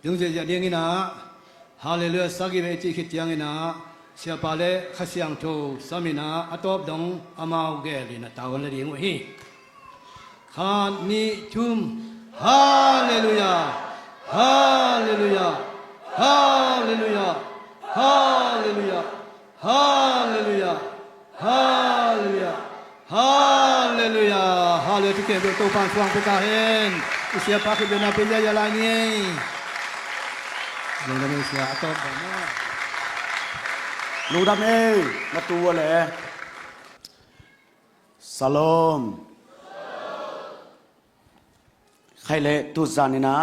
永姐姐连个那，哈利路撒给为这些讲个那，下巴嘞开香头，上面那阿多东阿妈个哩那打完了连喂，看你tum，哈利路亚，哈利路亚，哈利路亚，哈利路亚，哈利路亚，哈利路亚。哈利路亚，哈利路亚，kita bertopan suang pekahen, usia pakai benar benar jalannya. Indonesia atau mana? ลูกดำเองมาตัวเลยสโลมใครเละตุจานินะ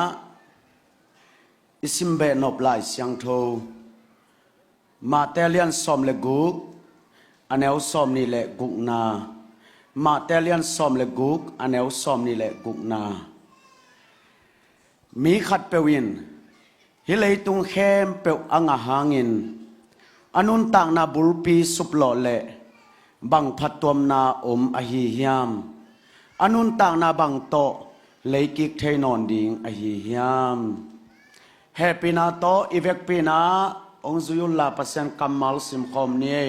อิสิมเบนอบลายเสียงโทมาเตเลียนซอมเลกุกอันเอลซอมนี่แหละกุกนามาเตเลียนซอมเลกุกอันเอลซอมนี่แหละกุกนามีขัดเปวินฮิเลยตุงเข้มเปวอังหางินอนุนต่างนาบุลปีสุปหล่อเละบังพัดตัวมนาอมอหิยามอนุนต่างนาบังโตเลยกิกเทนอนดิงอหิยามเฮปินาโตอีเวกปินาองซุยุลลาปัสยันกัมมัลซิมคอมนี้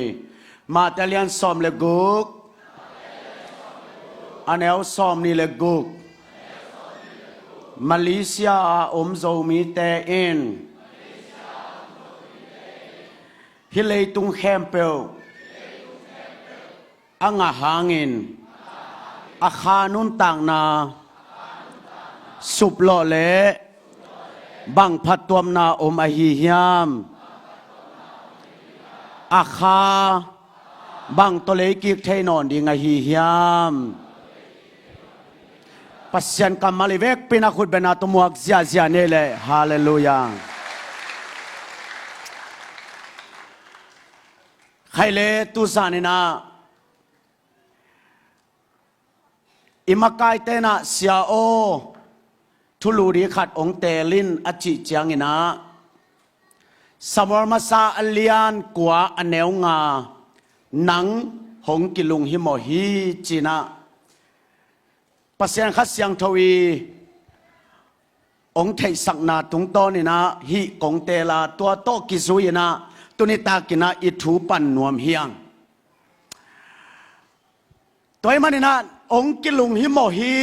มาเตเลียนซอมเลกุกอันเอลซอมนี่เลกุกมาเลเซียอมโซมีเตอินฮิเลตุงแคมเปลอังหางินอาคานุนต่างนาสุบหล่อเละบังพัดตัวมนาอมอหิยามอาคาบังตัวเล็กิกเทนอนดิงอหิยามปัสยันกัมมาลิเวกปินาคุดเบนาตุมวกเซียเซียเนเลฮาเลลูยาใครเลตุสานินาอิมากายเตนะเสียโอทุลูรีขัดองเตลินอจิจางอินาสมรมาซาอเลียนกัวอเนวงาหนังหงกิลุงหิโมฮีจีนาปัสยันขัดเสียงทวีองเทสักนาตุงโตนี่นะฮิกงเตลาตัวโตกิซุยนะตุนิตากินาอิทูปันนวมเฮียงตัวมันนี่นะองกิลุงหิโมฮี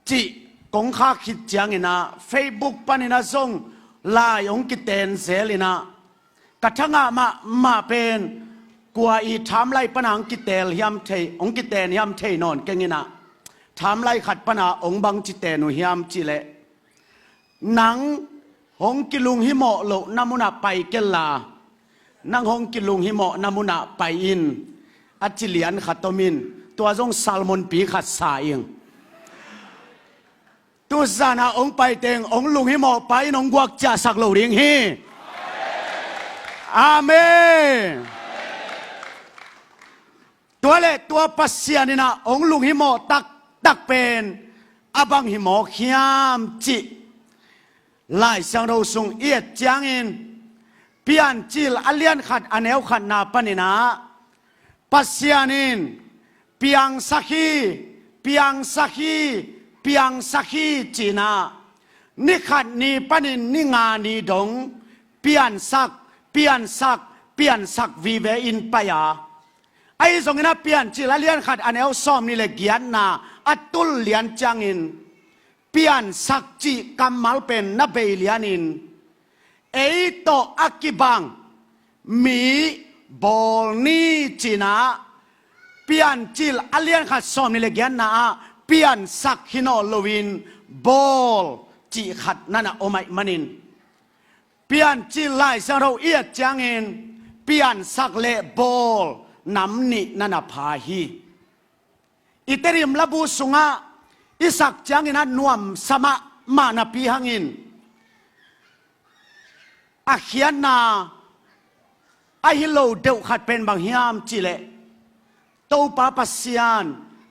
จิกงข้าคิดจังนะเฟซบุ๊กปันนี่นะส่งลายองกิเตนเสลินะกระทั่งมาเป็นกว่าอีทำไรปัญหาองกิเตลยามเทองกิเตนยามเทนอนกันนี่นะทำไรขัดปัญหาองบังจิเตนุยามจิเลหนังหงกิลุงหิโมโลนามุนาไปเกลานังหงกิลุงหิโมนามุนาไปอินอัจจิเลียนขัดตมินตัวจงซาลมอนปีขัดสายงตัวซานาองไปเตงองลุงหิโมไปนองกวักจ่าสักโลเรียงฮีอาเมนตัวเล็ตัวปัสเซียนี่นะองลุงหิโมตักเป็นอบังหิโมขยามจิไล่เสียงเราส่งเอียดจางอินเปียนจิลอเลียนขัดอันเอวขัดนาปนินาปัสยานินเปียงสักฮีจีนานิขัดนีปนินนิงานีดงเปียนสักวีเวอินปยาไอ้ส่งนะเปียนจิลอเลียนขัดอันเอวซ้อมนี่เลยเกียนนาอัตุลเลียนจางอินเปียนสักจีกัมมัลเป็นนับเบลียนินเอโตอักิบังมีบอลนี่จีนาเปียนจิลอเลียนขัดซ้อมนี่เลยเกียนนาเปียนสักฮิโนโลวินบอลจีขัดนั่นโอไมมันินเปียนจิลไลเซเราเอียดจางอินเปียนสักเลบอลน้ำนี่นั่นพาฮีอิตริมลบูสุงะอิสักจางอินนวมสมะมานาปีหังอินอาเขียนนาไอฮิโลเดวขัดเป็นบางฮิยามจิเลตูปาปัสยาน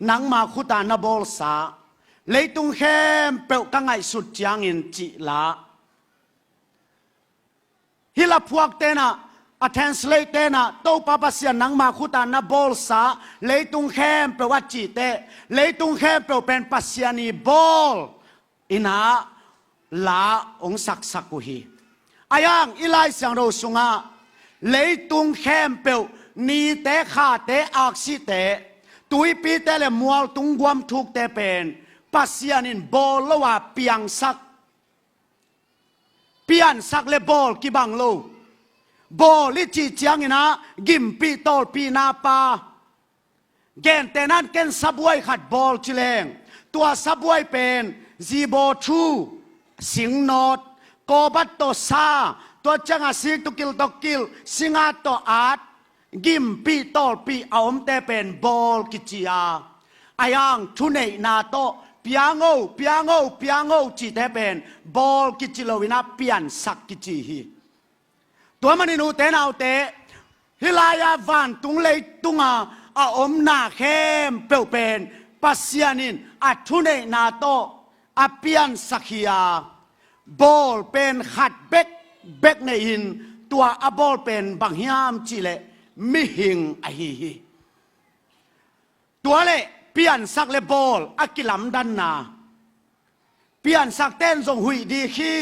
นังมาคุตานาบอลสาเลยตุงเข้มเปลกังไงสุดจางอินจิลาฮิลาพวกเตนะอ translate เตนะตูปาปัสยานนังมาคุตานาบอลสาเลยตุงเข้มเปลว่าจิเตเลยตุงเข้มเปลเป็นปัสยานีบอลอินา ลาองสักสักกุฮีอายังอิไลสังโรสุงาเลยตุงเข้มเปียวนีเตะขาเตะอักษิเตะตุยปีเตะเลมัวตุงกวมทุกเตะเป็นปัสยานินบอลละว่าเปียงสักเลบอลกีบังโลบอลลิจิจังอินะกิมปีตอลปีนาปาเกนเตนันเกนซับวยขัดบอลจิเลงตัวซับวยเป็นซีโบทูสิงโนดโกบัตโตซาตัวจังอาศิกตุกิลสิงาโตอาดกิมปีตอลปีเอาอมเตเป็นบอลกิจิอาอายังทุเนนาโตเปียงโอจีเตเป็นบอลกิจิโลวินาเปียนสักกิจิฮีตัวมันนูเตนเอาเตฮิลายาวันตุงเลยตุงอาอมนาเข้มเปลวเป็นปัสยานินอาทุเนนาโตอาเปียนสักฮียาบอลเป็นขัดเบกในอินตัวอาบอลเป็นบางยามจีเลมิหิงอฮีตัวเลเปียนสักเลบอลอากิลัมดันนาเปียนสักเต้นส่งหุยดีขี้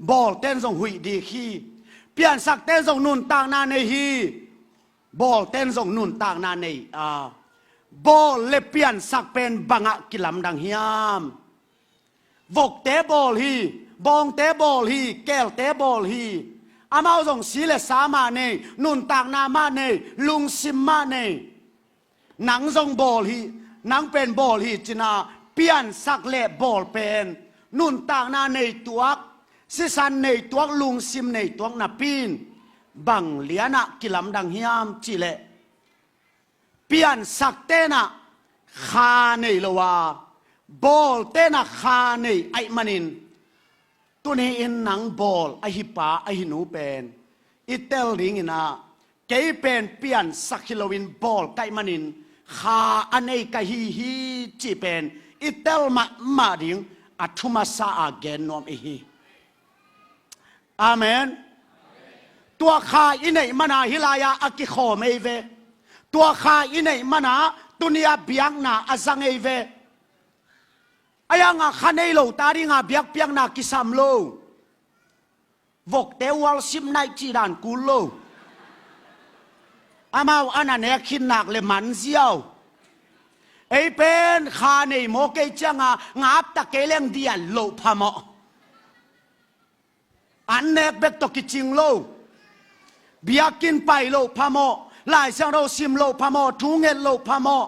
บอลเต้นส่งหุยดีขี้เปียนสักเต้นส่งนุนต่างนาในฮีบอลเต้นส่งนุนต่างนาในบอลเลเปียนสักเป็นบังอากิลัมดังยามวกเตะบอลฮีบองเตะบอลฮีแก้วเตะบอลฮีอามาส่งสีเลสามาเนนุนต่างนามาเนลุงซิมมาเนหนังส่งบอลฮีหนังเป็นบอลฮีจินาเปียนสักเล่บอลเป็นนุนต่างนาในตัวสิสันในตัวลุงซิมในตัวนาปีนบังเลียนะกิลัมดังฮิามจิเลเปียนสักเตนะคาในละวาบอลเตนะคาในไอมันินตัวนี้อินหนังบอลไอฮิปาไอฮินูเป็นอิเตลลิงนะเกยเป็นเปียนสักฮิโลวินบอลไกมันินคาอันเอกฮีจีเป็นอิเตลมาดิงอัตุมาซาอาเกนนอมฮีอาเมนตัวข้าอินเนมานาฮิลายาอักิโคเมเวตัวข้าอินเนมานาตุนียเบียงนาอาซังเอเวอายังขันเอโลตาดิงาเบียกเบียงนากิสามโลวกเตวัลซิมไนจีดานกูโลอามาอันนั้นเอคินนักเลมันเซียวไอเป็นข้าในโมเกจังงาบตะเกเลงเดียโลพามออันเนกเบกตกิจิงโลเบียกินไปโลพามอลายเซงเราซิมโลพามอทุงเงโลพามอ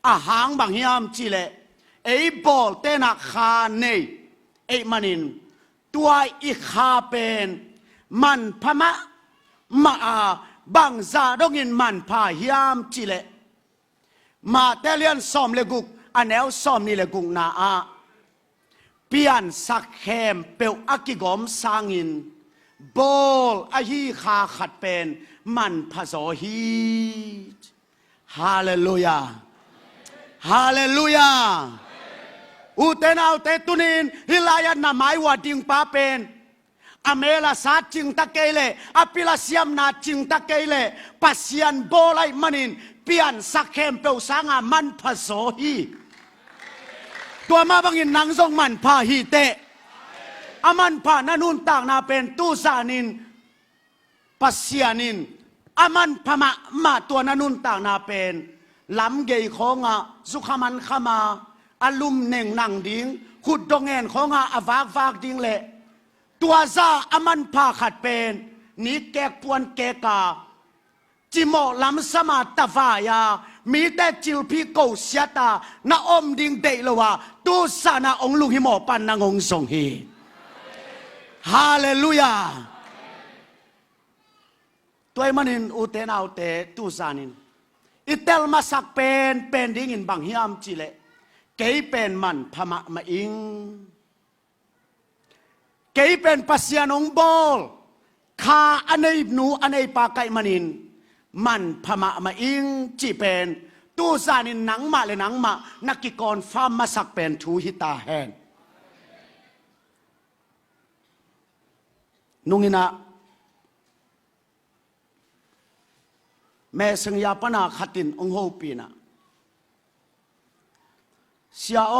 อาหางบางยามจีเลไอบอลเตนักคาเนไอมันินตัวอีคาเป็นมันพมะมาบางซาดงินมันพายามจีเลมาเตเลียนซอมเลกุกอันเอลซอมนี่เลกุกนาเปียนสักแคมเปียวอักิกอมสางินบอลอฮีคาขัดเป็นมันพะโสฮีฮาเลลูยาฮาเลลูยาอุเตนเอาเตตุนินฮิลายันนาไม้ว่าดิงป้าเป็นอเมลาซาจิงตะเกเลอปิลาเซียมนาจิงตะเกเลปัสยันโบไลมันินเปียนสักแคมเปียวสางามันพะโสฮีตัวมาบังอินนังทรงมันพาฮีเตอามันพานานุนต่างนาเป็นตูซานินปัสยานินอามันพมาตัวนานุนต่างนาเป็นลำเกยของสุขมันขมาอลุมเน่งนังดิ้งขุดดงเงินของอวากดิ้งเละตัวซาอามันพาขัดเป็นนี้แกกปวนแกกาจิโมลำสมาตาวายามีแต่จิลพีโกเสียตานาอมดิ้งเดลว่าตูสานาองลุงหิโมปันนางองทรงฮีฮาเลลูยาตัวมันอินอุเตนเอาเตตูสานินอิเตลมาสักเป็นดิ้งอินบางฮิมจิเลเกยเป็นมันพมามาอิงเกยเป็นปัสยานองบอลคาอันในหนูอันในปากไก่มันอินมันพมามาอิงจีเป็นตู้ซานินหนังมาเลยหนังมานักกิกรฟาร์มมาสักเป็นทูหิตาแหนนุงินะแม่สังยาปนาขัดินองโฮปีนะเสียโอ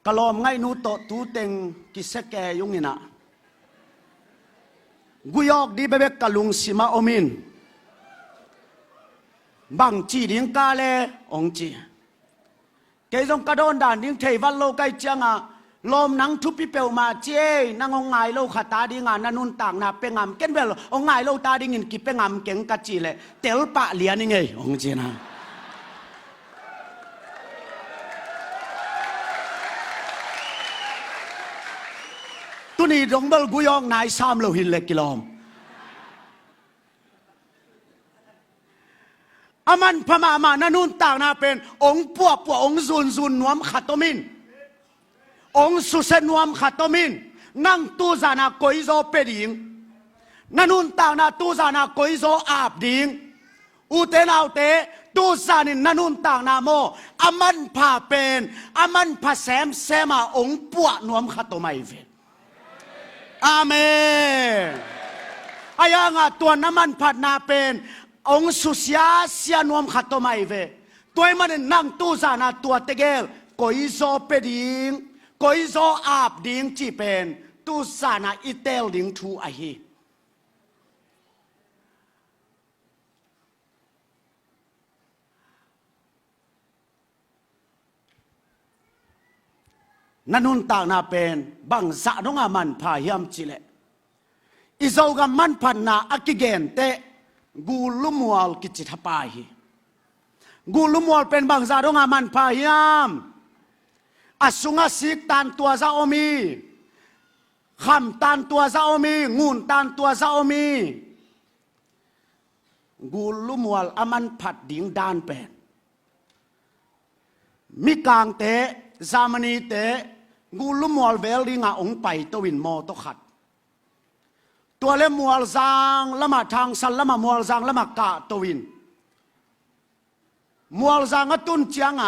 กะลอมไงนูโตตูเต็งกิเสแกยุงนี่นะกุยอกดีเบเบกะลุงสิมาอมินบังจีดิงกาเลองจีเกยจงกระโดนด่านดิ้งเทวันโลไกจังอ่ะลมนังทุบพิเปลมาเจนังองไงโลขัดตาดิ้งอ่ะนันนุนต่างนาเปงามเก็นเบลองไงโลตาดิ้งกิเปงามเก่งกัจจีเลยเตลปะเลียนี่ไงองจีนะตุนีดงเบลกุยองนายสามโลหินเล็กกิโลมอามันพม่ามานันนุนต่างนาเป็นองปัวองซุนนวมขัดตมินองสุเซนวมขัดตมินนั่งตูซานาโกยโซเปดิงนันนุนต่างนาตูซานาโกยโซอาบดิงอุเตนเอาเตตูซานินนันนุนต่างนาโมอามันพาเป็นอามันพาแซมมาองปัวนวมขัดตไม่เวอาเมนอายังอ่ะตัวน้ำมันผัดนาเป็นองสุสยาเสียนวมขัดตัวไม่เวตัวมันนั่งตู้ซานาตัวเตเกลกอยโซเปดิงกอยโซอาบดิงจีเป็นตู้ซานาอิเตลดิงทูอาฮีนันนุนต่างนาเป็นบังสะนงอามันพายามจิเลอิโซกัมันพันนาอักิเกนเตกูลุมัวลกิจิทปาฮีกูลุมัวลเป็นบางซาดงอามันพายามอสุงสิกตันตัวซาโอมีคำตันตัวซาโอมีงูนตันตัวซาโอมีกูลุมัวลอามันผัดดิ่งดานเป็นมิกางเตซามนีเตกูลุมัวลเวลดิงาองไปตวินโมตขัดตัวเล่มัวลซางละมาทางสันละมามัวลซางละมากะตวินมัวลซางตุนเจียง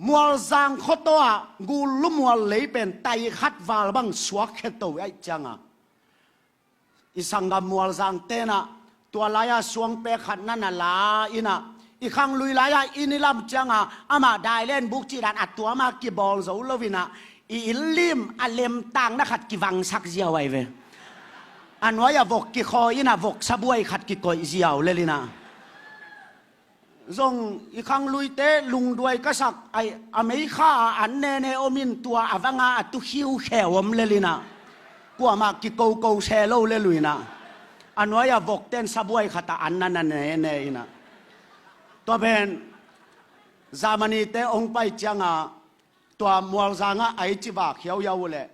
มัวลซางขตัวกูลุมัวลเลยเป็นไตขัดวาลบังสวกเขตตัวไอจังอิสังกมัวลซางเตนะตัวลายสวงเปขัดนั่นน่ะลาอินะอีขังลุยลายอินิลำจังอามาได้เล่นบุกจีดันอัดตัวมากีบอลโซลวินะอีลิมอเลมตังนะขัดกีวังสักเจียวไว้เวอันว่าอย่าบอกกี่คอยนะบอกสะบวยขัดกี่คอยเสียวเลยนะส่งอีกครั้งลุยเตะลุงด้วยก็สักไออเมริกาอันเนเนโอมินตัวอวังอาตุคิวแขวมเลยนะกลัวมากกี่โกแชโลเลยลุยนะอันว่าอย่าบอกเต้นสะบวยขัดอันนั้นเนเนนะตัวเป็นซามานีเตะองไปจังตัวมัวซางไอจิบากเขียวยาวเลย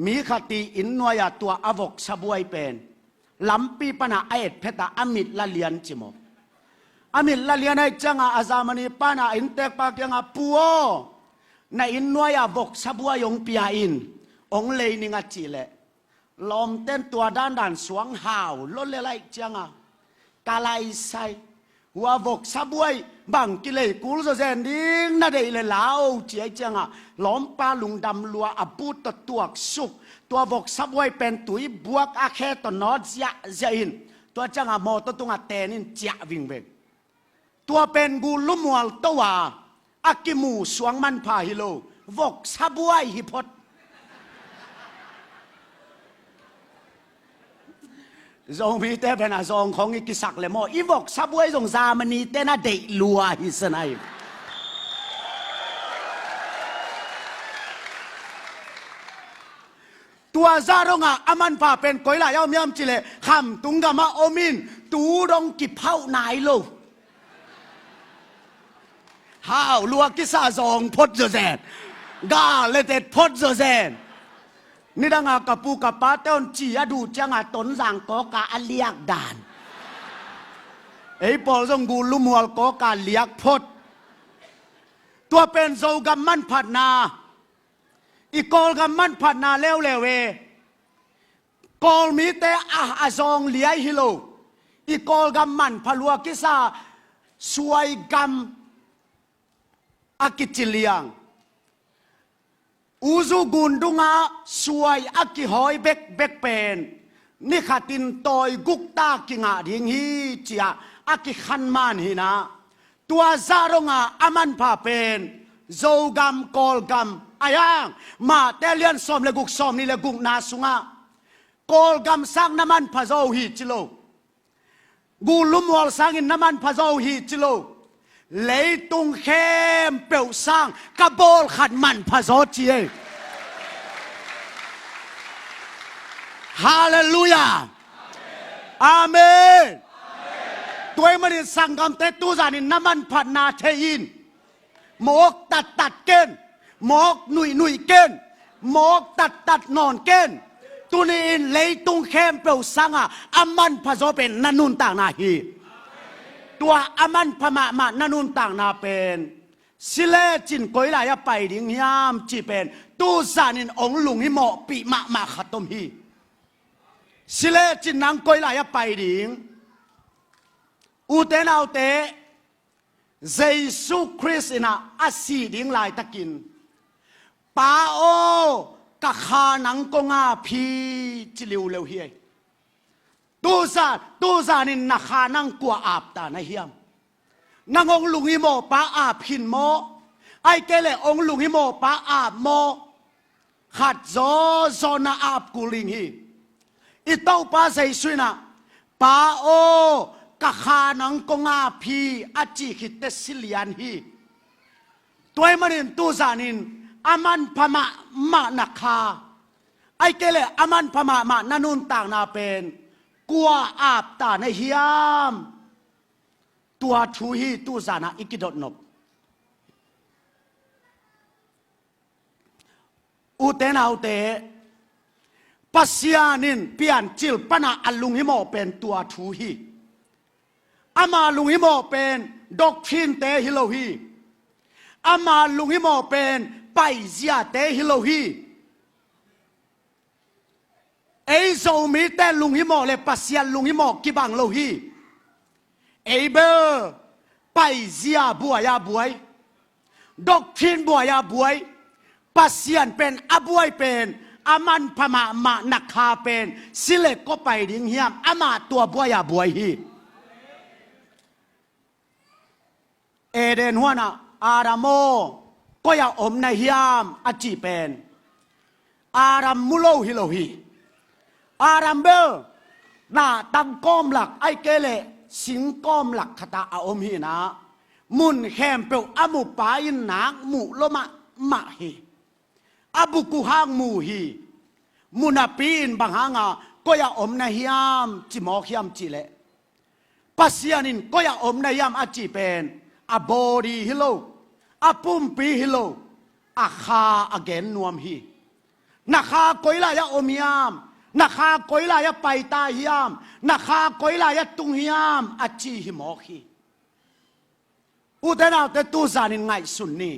มีขติอินนวยตัวอวกสบวยเป็นลำปีปนาเอ็ดเพตาอมิดละเลียนจิโมอมิดละเลียนไอจังอาซามณีปนาอินเตกปากยังปัวในอินนวยอวกสบวยองปีอินองเลยนิงจิเลลมเต้นตัวด้านสวงหาวล้นเลยไรจังกาไลไซว่าบกสะบวยบังกิเลกูลเซนดิ้งน่าได้เลยลาวเจียจังล้อมปลาลุงดำลัวอบูตตัวสุกตัวบกสะบวยเป็นตุยบวกอาแค่ตัวนอดเจียอินตัวจังมอตัวตุงเตนินเจียวิ่งเวงตัวเป็นกูลุ่มวัลตัวอากิมูสวงมันพาฮิโลบกสะบวยฮิพดทรงมีแต่เป็นทรงของอิกิสักเลยมออีบอกซับไว้ทรงซามันนี่แต่น่าเดลัวฮิสไนตัวซารงอามันพาเป็นก้อยลายเอาเมียมจิเลคำตุงกามาโอมินตูดงกิเผานายโลฮาวลัวกิซาทรงพดเจเซนกาเลเตพดเจเซนนี่ดังอากับปูกับป้าเต้นจีอดูจังอาตนสังก็กาเลียกด่านไอ้ปอลงกูลุมัวลก็กาเลียกพดตัวเป็นโซกัมมันผัดนาอีกอลกัมมันผัดนาเลวเลวเวกอลมีแต่อาซองเลียฮิโลอีกอลกัมมันพลัวกิซาสวยกัมอากิจิเลียงอูซูกุนดุงาสวยอักกิหอยเบกเป็นนี่ขัดินตอยกุกตากิงาดิงฮีจียอักกิขันมันฮีนะตัวซารงาอามันพาเป็น zogam kolgam ayang ma te lian som le guk som ni le guk na sunga kolgam sang naman phazo hi chilo gu lumwal sang in naman phazo hi chilo lấy tung khem biểu sang cả bol khát mặn phá gió chia Hallelujah Amen tôi mà đi sang gam tết tu giả nên naman phạt na thế in mốc tạt ken mốc nụi ken mốc tạt nòn ken tu nên lấy tung khem biểu sang à aman phá gió bên nanun tang na hiตัวอามันพม่ามานันุนต่างนาเป็นสิเลจินก้อยลายไปดิ้งยามจีเป็นตู้สานินองลุงฮิโมปีมาขัดตมฮีสิเลจินนางก้อยลายไปดิ้งอุเตนเอาเตเยซูคริสต์นะอาศีดิ้งลายตะกินป้าโอกะขานังกงอาพีจิลิวเลวเฮียตูซานินนักขานังกัวอาบตาในเฮียมนางองลุงฮิโมป้าอาบหินโมไอเกเลองลุงฮิโมป้าอาบโมขัดโซนาอาบกุลิงฮีอีเต้าป้าใส่สุยนะป้าโอกะขานังกงอาพีอาจิคิเตสิเลียนฮีตัวมันนินตูซานินอามันพม่ามานักขาไอเกเลอามันพม่ามานันุนต่างนาเป็นกัวอาบตาในเฮียมตัวทูฮีตูซานะอิกิดนบอุเตนเอาเตปัสยานินเปียนจิลปนาอัลลุงฮิโมเป็นตัวทูฮีอามาลุงฮิโมเป็นดอกทินเตฮิโลฮีอามาลุงฮิโมเป็นไปเซียเตฮิโลฮีไอ้โซมีแต่ลุงฮิโมเลยปัสยาลุงฮิโมกิบังโลฮีไอ้เบอร์ไปเซียบัวยาบวยดอกทินบัวยาบวยปัสยาเป็นอาบวยเป็นอามันพม่ามานักคาเป็นสิเลก็ไปดิ้งเฮียมอามาตัวบัวยาบวยฮีเอเดนหัวน่ะอารามโมก็อย่าอมในเฮียมอจิเป็นอารามมุโลฮิโลฮีอารามเบลน่าตั้งก้มหลักไอเกเลสิงก้มหลักขตาอาอมฮีนะมุนแคมเปลอามุปายินนักมุโลมะฮีอาบุกุฮางมูฮีมุนาปีนบางหางาก็อย่าอมในเฮียมจิมอกเฮียมจิเลปัสยานินก็อย่าอมในเฮียมอจิเป็นอาบอดีฮิโลอาปุ่มปีฮิโลอาคาอเกนนวมฮีนักคาก้อยลายอมยามนักคาก้อยลายไปตาฮิยามนักคาก้อยลายตุงฮิยามอจิฮิมอกฮีอุตนาเตตูซานินไงสุนนี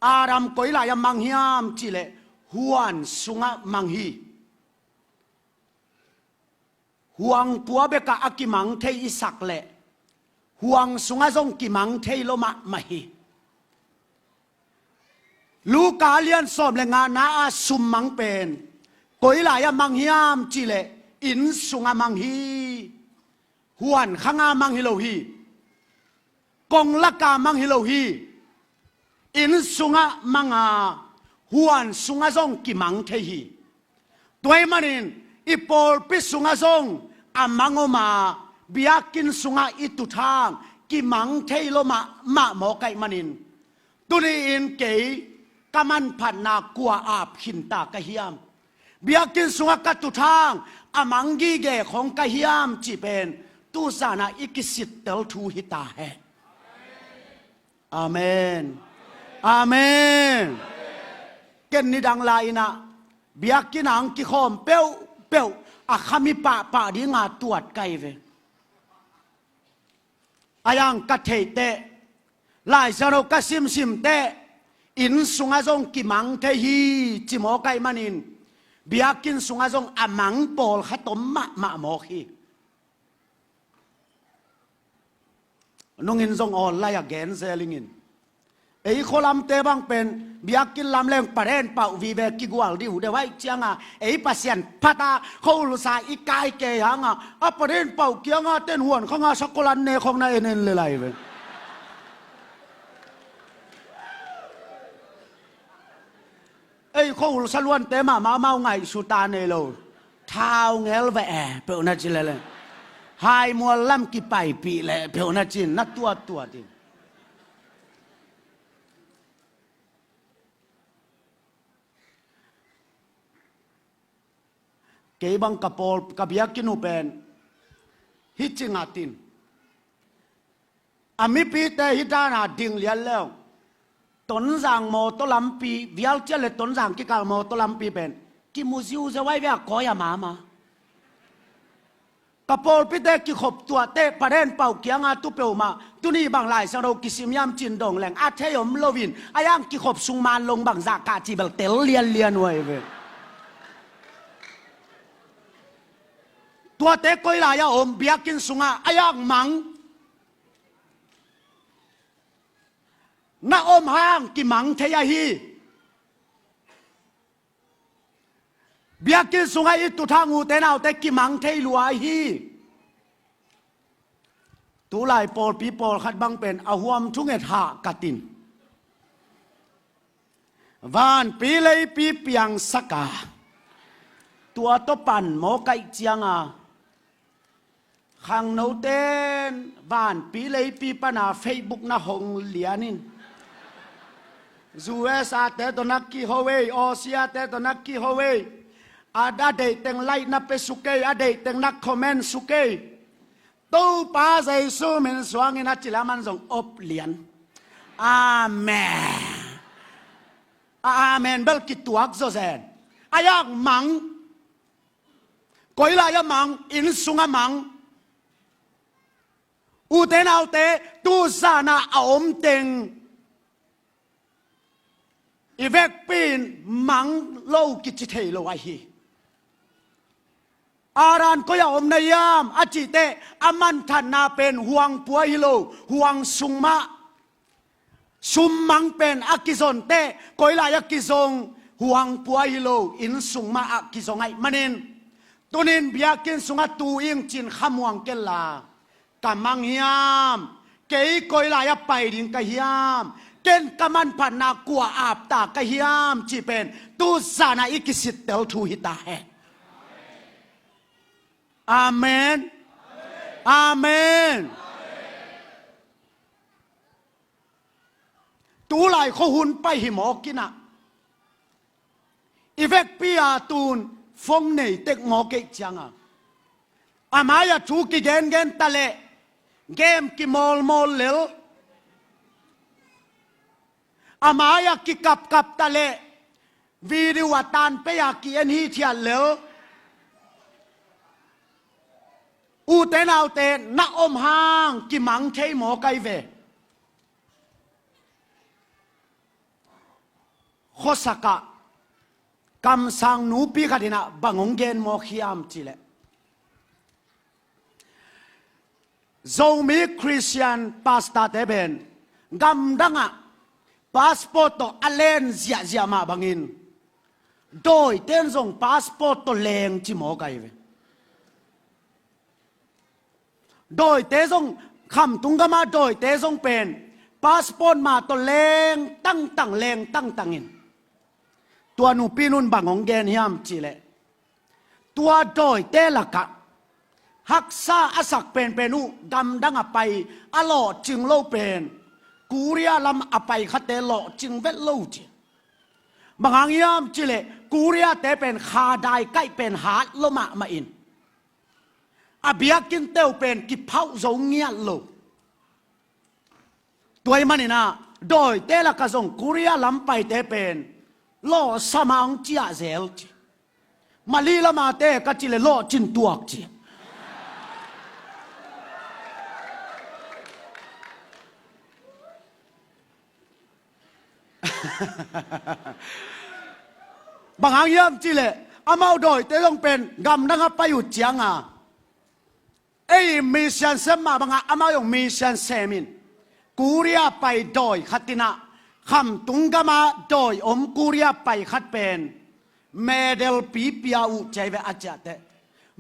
อารามก้อยลายมังฮิยามจิเลฮวนสุงะมังฮีห่วงปัวเบกะอากิมังเทอิสักเลห่วงสุงะซงกิมังเทโลมะฮีลูกาเลียนสอบเลงานาอาสุมมังเป็นก้อยลายมังฮิยามจิเลอินสุงะมังฮีหวนข้างามังฮิโลฮีกงละกามังฮิโลฮีอินสุงะมังอาหวนสุงะซงกิมังเทฮีตัวมันนินอีปอลปิสุงะซงอามังโอมาเบียกินสุงะอิตุทางกิมังเทโลมะหมอไก่มันนินตัวนี้อินเกยกามันพันนากัวอาบหินตากะเฮียมเบียกินสุงะกัตุทางอามังกีเกของกะเฮียมจีเป็นตูซานาอิกิสิตเตลทูฮิตาเฮอาเมนอาเมนเกนนิดังลายนะเบียกินอังกิคอมเปียวอาคามิปะดีงาตรวจไกเวอายังกะเทเตลายซาโรกะซิมเตอินสุงะซงกิมังเทฮีจิโมไกมันินเบียกินสุงะซงอามังปอลขตมมะโมฮีนุ่งอินซงออนไลน์แกนเซลิงินไอ้คนลำเตบังเป็นเบียกินลำแรงประเด็นเป่าวีเบกิกวาลดิวเดไว้เจียงอ่ะไอ้ปัสยันพัตาเขาลุสาอีกายเกยังอ่ะประเด็นเป่าเกียงอ่ะเต้นหวนเขางาช็อกโกแลตเนของนายเอ็นเลยไรเว้ย อ้เขาสลวนเตมาเมาไงสุตาเนโลท้าวเงลแหวเปล่านะจิเลยหายมัวลำกี่ไปปีเลยเปล่านะจินนัดตัวดิเก็บังกะโปลกับยักกินูเป็นฮิจิงาตินอามิปีเตฮิดานาดิ่งเลียนแล้วต้นจางโมตลำปีวิลเจเลต้นจางกิกาโมตลำปีเป็นกิมุซิวจะไว้เวียก้อยามามากะโปลปีเตกิขบตัวเตประเด็นเป่าเกียงอาตุเปียวมาตุนี่บางหลายสเรากิสิมยามจินดงแหลงอาเทยมโลวินอายังกิขบสุงมานลงบางจากาจิเบลเตลเลียนไว้เวตัวเตก้อยลายอมเบียกินสุงอายังมังน้าอมห้างกิมังเทียฮีเบียกินสุงไอตุทางูเตนเอาแต่กิมังเทยลัวฮีตุลายปอลปีปอลขัดบังเป็นอาหวมทุงเอธากตินวานปีเลยปีเปียงสกาตัวตปันโมไกเจียงขังโนเตนวานปีเลยปีปนาเฟซบุ๊กนะหงเลียนินUSA te to nakki howe Asia te to nakki howe ada de teng like na pe suke ada teng nak comment suke tu pa sai su men swang ina chilaman song op lian amen bel kituak zo zen ayak mang koi la ya mang in sunga mang u te nau te tu sana aom tengอีเวกปีนมังโลกิจิเทโลไอฮีอารันก็ยาอมนายามอจิเตอามันทันนาเป็นห่วงปัวฮิโลห่วงสุงมะสุมมังเป็นอากิซอนเตก็ยลายากิซงห่วงปัวฮิโลอินสุงมะอากิซงไอมันเองตุนินเบียกินสุงาตูอิงจินขมวงเกลากามังฮิยามเกยก็ยลายาไปดิงกะฮิยามเกณฑ์กำมันพันนักกัวอาบตากะฮิยามจีเป็นตูซานาอิกิสิตเตลทูฮิตาเฮอาเมนอาเมนตูไหลเขาหุนไปหิมอกินะอีเวกปีอาตูนฟงเนยเต็กงอเกจังอามายาทูกิเกนตะเลเกมกิมอลเลลอามายากิกับตะเลวีดิวตานเปียกีเอ็นฮีเทียนเลวอูเตนเอาเตนนักอมห้างกิมังเทยหมอไกเวโคสกะกำสังนูปีกัดินะบังงเกนโมขียามจิเลโซมีคริสเตียนพาสตาเตเบนกำดังอะพาสปอร์ตอเลนเสียมาบังอินโดยเต้นส่งพาสปอร์ตแรงจิโมไกเวโดยเต้ส่งคำตุงกมาโดยเต้ส่งเป็นพาสปอร์ตมาตัวแรงตั้งแรงตั้งอินตัวหนูปีนุนบังของเกนยามจิเลตัวโดยเต้ละกะฮักซาอสักเป็นนูดำดังไปอลอจึงโลเป็นกูเรียลำอไปขัดเตลอจึงเวทโลจิบางยามจิเลกูเรียเตเป็นคาได้ใกล้เป็นหาดลมาอินอาเบียกินเตวเป็นกิเผาโจงเงียโลตัวมันนี่นะโดยเตละกะซงกูเรียลำไปเตเป็นล่อสมังจีอาเซลจิมาลีละมาเตกะจิเลล่อจินตัวจิบางอย่างจีเลอามาโดยเตต้องเป็นกำนังไปอยู่เจียงเอ้มิชันเซมาบางอามาอยู่มิชันเซมินกูเรียไปโดยขัดตินะคำตุงกมาโดยกูเรียไปขัดเป็นเมเดลปีเปียอุใจเวอาจารย์เต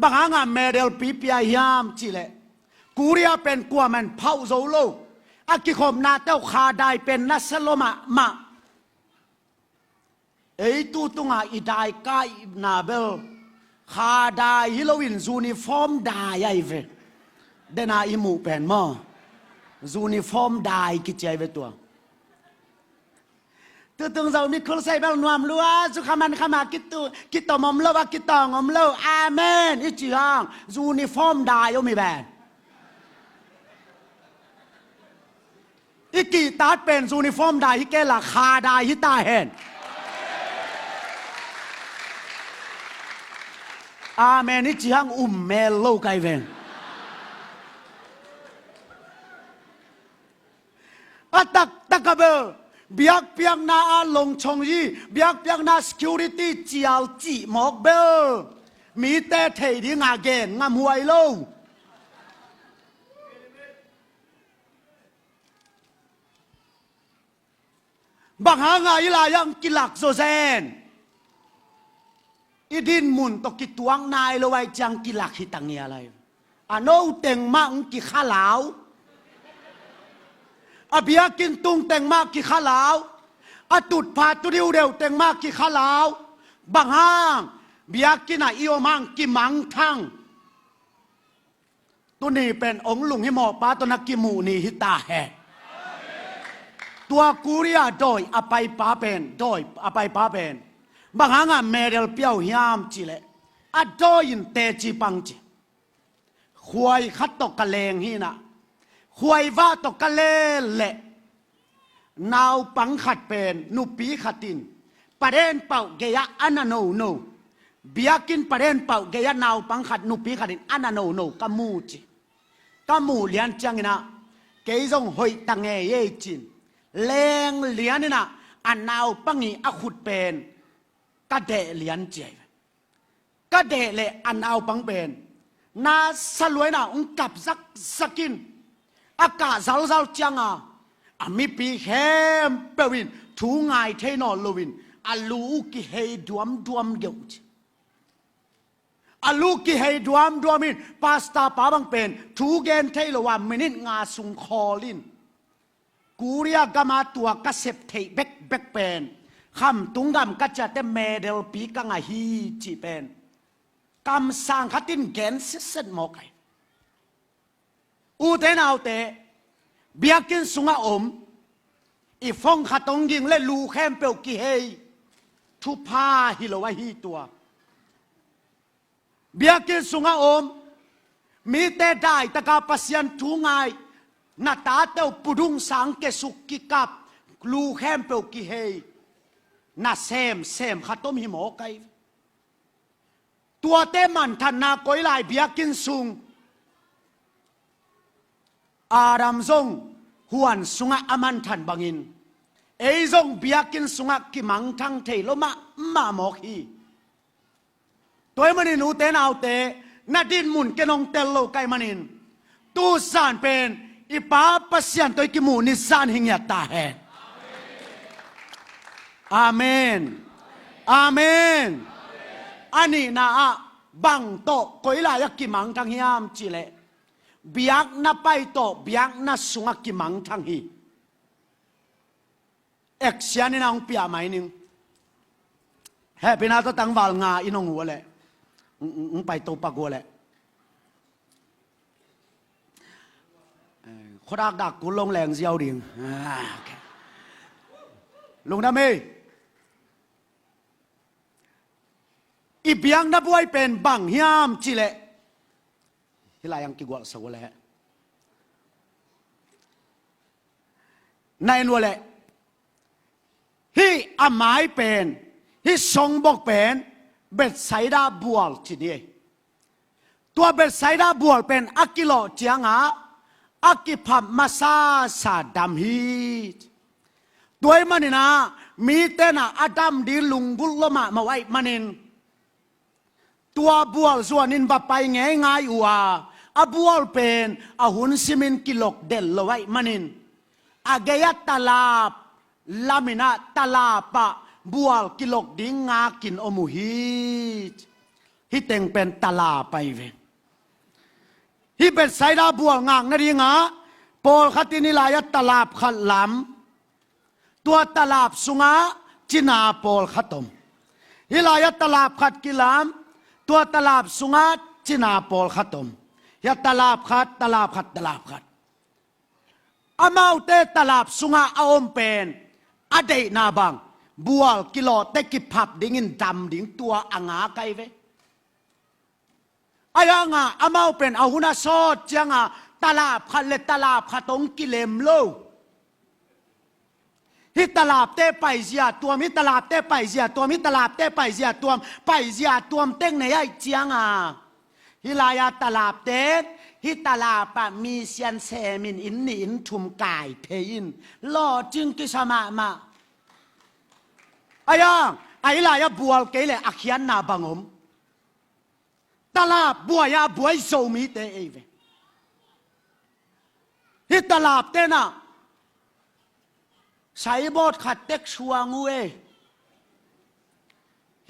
บางอย่างเมเดลปีเปียยามจีเลกูเรียเป็นกัวมันเผาโซโลอากิคมนาเต้าคาได้เป็นนัสโลมา tu tunga idai kai na bel kha dai Halloween uniform dai ai ve dena imu pen mo uniform dai ki chai ve tua tu tung zau mi khul sai bel nuam lua su khaman khama kitu mom lo wa kitong om lo amen i chi hang uniform dai o mi ben iki taatเป็นยูนิฟอร์มได้ฮิเกล่ะคาได้ฮิตาเห็นอาเมนนี่จีฮังเมลโลไกเวนตักกะเบเบียกเปียงนาลงชงยีเบียกเปียงนา security เจียวจีหมอกเบลมีแต่เทดีงาเกนงามหวยโลบางหางายลายังกิลักโซเซนอีดินมุนตกิตวงนายละไว้จังกิลักฮิตังเงียอะไรอันโนเต็งมากกิข้าลาวอเบียกินตุงเต็งมากกิข้าลาวอตุดพาตุดิวเดียวเต็งมากกิข้าลาวบางห้างเบียกินอีโอมังกิมังทั้งตัวนี้เป็นองค์ลุงฮิโมปาตัวนักกิมูนีฮิตาแฮตัวกูเรียโดยอภัยป้าเป็นโดยอภัยป้าเป็นบางครั้งเมเดลเปียวหยามจีเลอโดยินเตจีปังจีขวายขัดตกกะเลงฮีนะขวายว่าตกกะเลเละนาวปังขัดเป็นนุปีขัดตินประเด็นเป่าเกียอันโนโนเบียกินประเด็นเป่าเกียนาวปังขัดนุปีขัดตินอันโนโนกามูจีกามูเลียนจังนะเกยจงหอยตังเงยจินแรงเหลียนนี่นะอันนาวปังงีอขุดเป็นกระเดเหลียนเจยกระเดเลยอันนาวปังเป็นนาสลวยนะองกับสกินอากาศซาลจังอ่ะมีปีแคมเปวินทูงไงเทนอลวินอาลูกิเฮดวมเกี่ยวอาลูกิเฮดวมมินปาสตาปาบังเป็นทูเกนเทลว่ามินิงาสุงคอลินกูเรียกมาตัวกระเสพเทเบกเป็นคำตุงกำกัจจะเตเมเดลปีกังฮีจีเป็นกำสังขัดินแกนสิสมอกอูเทนเอาเตเบียกินสุงอมอีฟงขัดตงยิงและลูแคมเปลกิเฮทุพาฮิโลวาฮีตัวเบียกินสุงอมมีแต่ได้ตะกาปัสยันทุงไงนาตาเต้าปุดุงสังเกสุกิกับลูแคมเปลกิเฮนาเซมขัดต้มหิมอไกตัวเต้มันทันนาก้อยลายเบียกินสุงอารามซงหวนสุงอามันทันบังอินเอซงเบียกินสุงกิมังทั้งเทลมาหมอกฮีตัวมันนูเตนเอาเตนาดินมุนเกนองเตลโลไกมันอินตูสานเป็นอีป้าปัสยันตัวกิมูนิสานหิงยาตาเฮอาเมนอาเมนอันนี้นะบังโตก้อยลายกิมังทั้งยามจิเลเบียกนาไปโตเบียกนาสุงกิมังทั้งฮีเอกเสียนี่นางเปียไหมนึงเฮ้เป็นอาตัวตั้งวาลงาอินงหัวเลยไปโตปากหัวเลยคนดักกูลงแรงเสียวดิ่งลงน้ำมีอีเบียงนับไว้เป็นบังยามจิเลที่ลายังกิกวสวเลในนัวเลฮีอาหมายเป็นฮีทรงบอกเป็นเบ็ดไซดาบัวจีนี่ตัวเบ็ดไซดาบัวเป็นอักกิโลเจียงอักกิพับมาซาสาดำฮีตัวมันนี่นะมีเต้นอดัมดีลุงบุลมาไว้มันนินตัวบัวส่วนนินบไปง่ายๆว่าบัวเป็นหุ่นซิมินกิโลเดลไว้มันนินเกียตลาบลามินาตลาปะบัวกิโลดิ้งงากินอมุฮิเต็งเป็นตลาไปเวฮิเป็นไซดาบัวงางนาดีงาโปลขัตินิลายตลาบขัดลำตัวตลาบสุงา จินาปอลขัดมฮิลายตลาบขัดกิลามตัวตลาบสุงัดจินาปอลขัดมยะตลาบขัดตลาบขัดตลาบขัดอามาเตตลาบสุงาอาอมเป็นอเดนาบังบัวกิโลเตกิพับดิ่งินดำดิ่งตัวอ่างาไกเวอายังอ่ะอามาเป็นอาหุนาโซจังอ่ะตลาบขัดเลตลาบขัดตงกิเลมโลฮิตลาบเตไปเสียตัวมิตลาบเตไปเสียตัวมิตลาบเตไปเสียตัวไปเสียตัวเต็งในไอเจียงอ่ะฮิลายาตลาบเตฮิตลาปะมีเซียนเซมินอินนินทุมกายเพยินลอจึงกิสมาอายังไอลายาบัวเกลอักยันนาบังอมตลาบบัวยาบัวโซมีเตเอเวฮิตลาบเตนะใช้บทขัดเต็กชัวงูเอ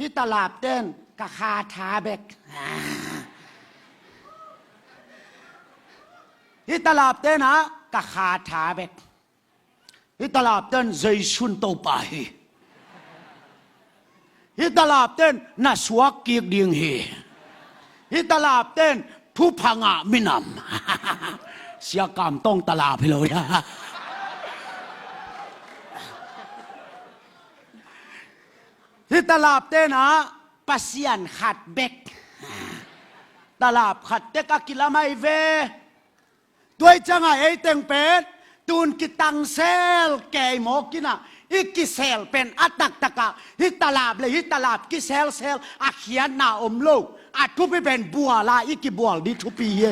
ฮิตลาบเต้นกะคาทาเบกฮิตลาบเต้นนะกะคาทาเบกฮิตลาบเต้นใจชุนโตไปฮิตลาบเต้นน่าสวกกีกดิ่งเฮฮิตลาบเต้นผู้พังะมินำเสียกรรมต้องตลาบไปเลยฮิตลาบเต้นนะปัสยันขัดเบกตลาบขัดเตกกิลาไม่เวด้วยจังไงไอเต็งเป็ดตูนกิตังเซลแกหมอกินะอีกิเซลเป็นอัตตะกะฮิตลาบเลยฮิตลาบกิเซลอาเขียนนาอมโลกอาทุบเป็นบัวลาอีกิบัวดิทุปีเย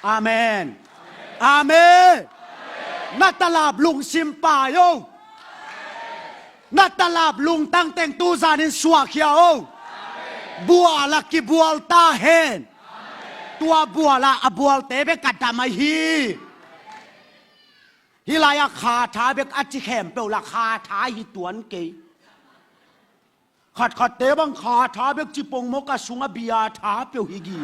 อาเมนอาเมนนัตลาบลุงซิมปาโยนัตลาบลุงตั้งแต่งตูซานินสวกเขียวบัวละกิบัวตาเฮนตัวบัวละอบัวเตเบกัดดามาฮีฮิลายาคาถาเบกอจิแคมเปลละคาถาฮิตวนเกยขัดเตบังคาถาเบกจิปงมกะสุงบิยาถาเปลฮิกี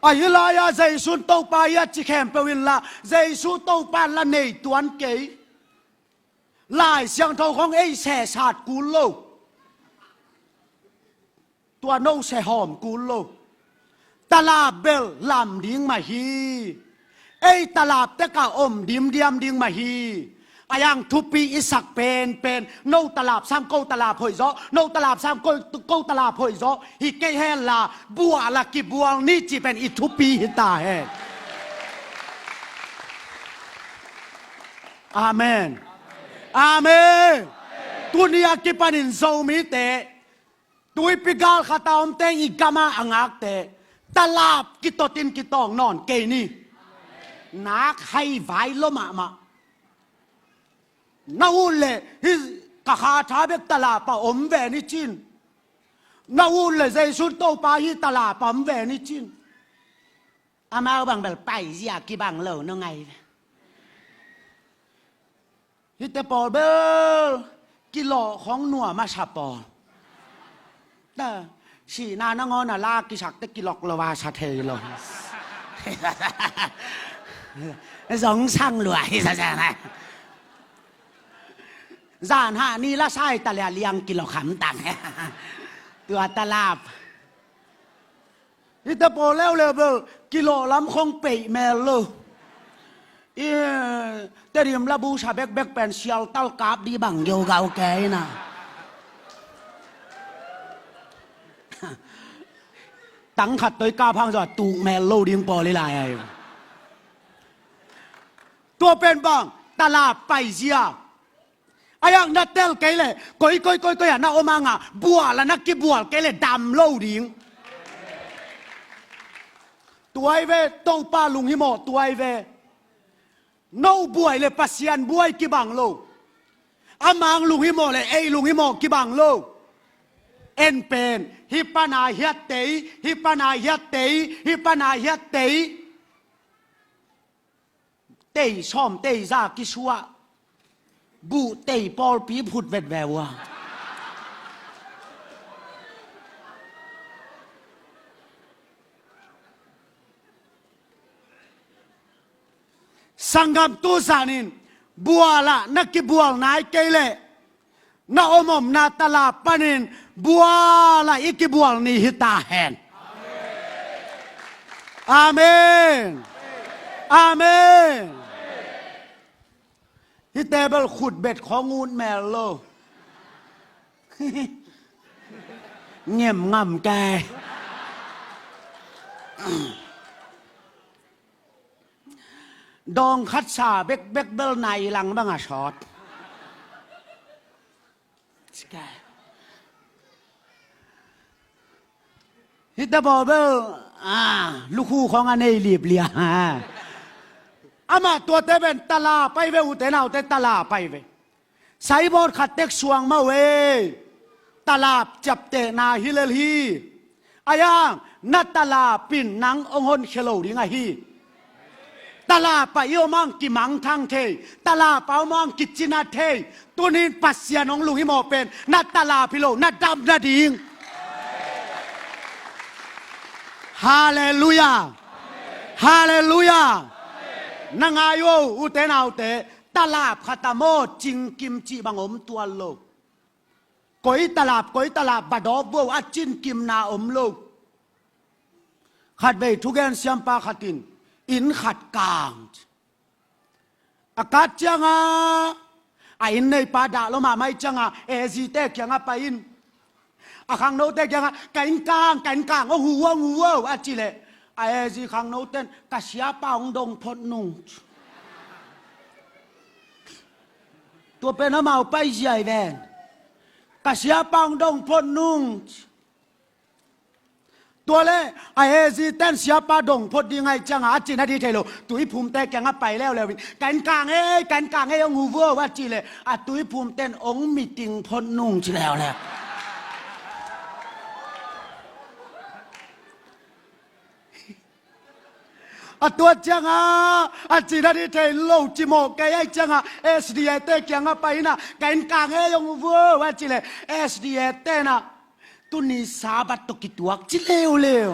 อาฮิลายาใจสุนโตปายาจิแคมเปวินละใจสุนโตปาละเนยตวนเกยลายเสียงทองของไอ้แสศาสตร์กูโลตัวโน้เสหอมกูโลตลาบเบลลำดิ่งมาฮีไอ้ตลาบเตกะอมดิมดิ่งมาฮีอายังทุปีอิสักเป็นโนตลาบซ้ำโกตลาบหอยซ้อโนตลาบซ้ำโกตลาบหอยซ้อฮิเกเฮลาบัวละกิบัวนี่จีเป็นอิทุปีฮิตาเฮอาเมนอาเมนตุนียกิปันินโซมิเตตุยปิกาลขตาอมเตอีกามาอังอักเตตลาบกิโตตินกิตองนอนเกนี่นักให้ไวลมานาอุลเลฮิกะคาทาเบกตลาปะอมเวนิจินนาอุลเลใจสุดโตปาฮิตลาปะอมเวนิจินอามาบังเบลไปเสียกิบังเหล่านไงฮิตปอเบลกิโลของหนัวมาชาปอแต่สีนานงอนาลากิฉักตะกิโลกละวาชาเทโลสองช่างรวยซะไงจานหานี่ละใช่ตะเลียเลียงกิโลขำตังตัวตลาบฮิตปอเล้วเบลกิโลล้ำคงเปย์แมลโลแต่เรียมระบูชาเบกเป็นเชียวเต้ากาบดีบังโยกาแกนะตั้งขัดตัวกาพังจอดตูแมลโลดิ้งปอเลยลายตัวเป็นบังตลาดไปเสียอายังนัดเตลเกลเลยก้อยอ่ะน่าโอมังอ่ะบัวละนักกิบัวเกลเลยดำโลดิ้งตัวไอเวโตป้าลุงฮิโมตัวไอเวโน่บวยเลยปัสยันบวยกิบังโลอามังลุงฮิโมเลยลุงฮิโมกิบังโลเอ็นเป็นฮิปนาเฮียเตฮิปนาเฮียเตฮิปนาเฮียเตเตชอมเตซากิชัวบูเตปอลปีพุดเวดแวว สังกัมตุสานินบัวละนักกิบัวนายเกเลนาอมนาตลาปนินบัวละอีกิบัวนี่ฮิตาแหนอาเมนอาเมนฮิเตเบิลขุดเบ็ดของงูแมวโลเงี่ยมง่ำแกดองคัดชาเบกเบกเบลในหลังบ้างอะช็อตฮิตาบอเบลลูกคู่ของอันนี้รีบเลียอามาตัวเตเป็นตลาไปเวอุเตนาอุเตตลาไปเวไซบอร์ขัดเต็กสวงมาเวตลาบจับเตนาฮิเลลีอายังนัดตลาปินนังองหนเคโลดิงาฮีตลาไปโยมังกิมังทังเทตลาเปามังกิจินาเทตัวนี้ปัสเซียนองลุงฮิโมเป็นนัดตลาพิโลนัดดำนัดดิงฮาเลลูยาฮาเลลูยานังอายุอุเตนาอุเตตลาบขัตโมจิงกิมจิบังอมตัวโลก้อยตลาบบัดอบโบอาจินกิมนาอมโลขัดเบทุกแกนเสียมปาขัดินอินขัดกลางอากาศจังอินในปาดาลมาไม่จังเอซิเตกยังไปอินข้างโน้ตเตกยังกันกลางโอ้หัวอาจิเลเอซิข้างโน้ตเต้นกะเสียปองดงพดนุ่งตัวเป็นน้ำเมาไปใหญ่แวนกะเสียปองดงพดนุ่งตัวเล่ไอเอซีเต้นเสียปาดงพอดีไงจังอาจีนาดีเทโลตุยภูมิเต้แกงไปแล้วกันกลางองหูวัวว่าจีเลยอะตุยภูมิเต้นองมีติงพอนุ่งจีแล้วแหละอะตัวจังอาจีนาดีเทโลจิโมแกไอจังเอสดีเอเต้แกงไปนะกันกลางองหูวัวว่าจีเลยเอสดีเอเต้นะตุนี่สาบัตตุกิตวักจิเลว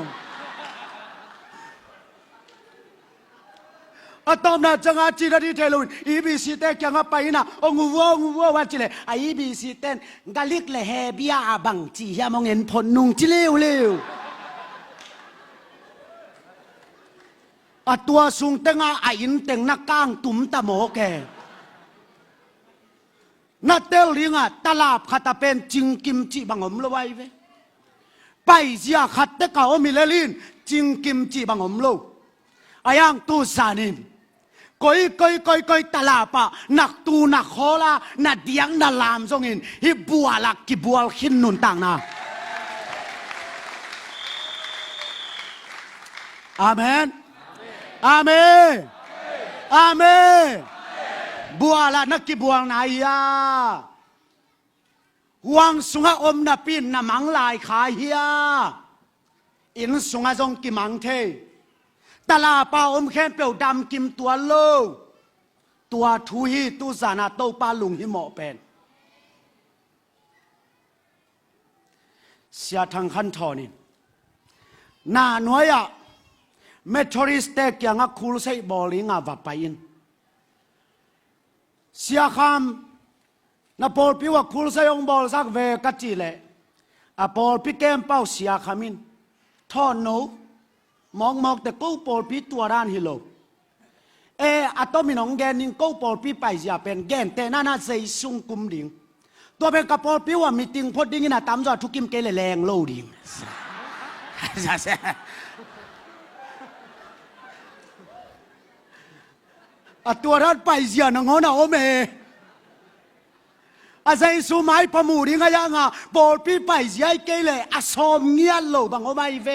อะตอมนาจังอาจีนาดีเทลุนอีบีซีเต้แกงไปนะองงูวัวว่าจิเลอีบีซีเต้นกาลิกเลเฮบียาบังจียามองเห็นผลนุ่งจิเลวอะตัวสูงเต็งอินเต็งนักกางตุ่มตะโมแกนัดเตลลิงตลาบขัดเป็นจิงกิมจิบังอมละไว้เวไปเสียขัดเตกเอามิเลลินจิงกิมจิบังอมโลอายังตูสานินก้อยตลาปะนักตูนักโคลานัดเดียงนัดลามทรงอินฮิบัวลักกิบัวขินนุนต่างนาอาเมนอาเมนอาเมนบัวละนักกิบัวนายาวังสุงอมนาปินนามังลายขาเฮียอินสุงจงกิมังเทตลาปาอมแค่เปียวดำกิมตัวโลตัวทุฮีตุสานาโตปาลุงหิโมเป็นเสียทางขันทอนี่นาหน่วยเมทริสเตกยังคูลใส่บอลลิงวับไปอินเสียคำนาพอลพิว่าคูลใส่องบอลสักเวกัจจิเลอะพอลพิเกมเป้าเสียคำมินท่อนโนมองแต่กู้พอลพิตัวร้านฮิโลอะตัวมินองแกนิงกู้พอลพิไปเสียเป็นแกนแต่น่าใส่ซุงกุมดิ่งตัวเป็นกับพอลพิว่ามีติงพอดิ่งนะตามจอทุกิมเกลแรงโลดิ่งตัวร้านไปเสียนังหัวหน้าโอเมอาศัยสุไม้พมูดิ่งยังบอลพี่ไปเสียเกลอาสอมเงียโลบังโอไม่เว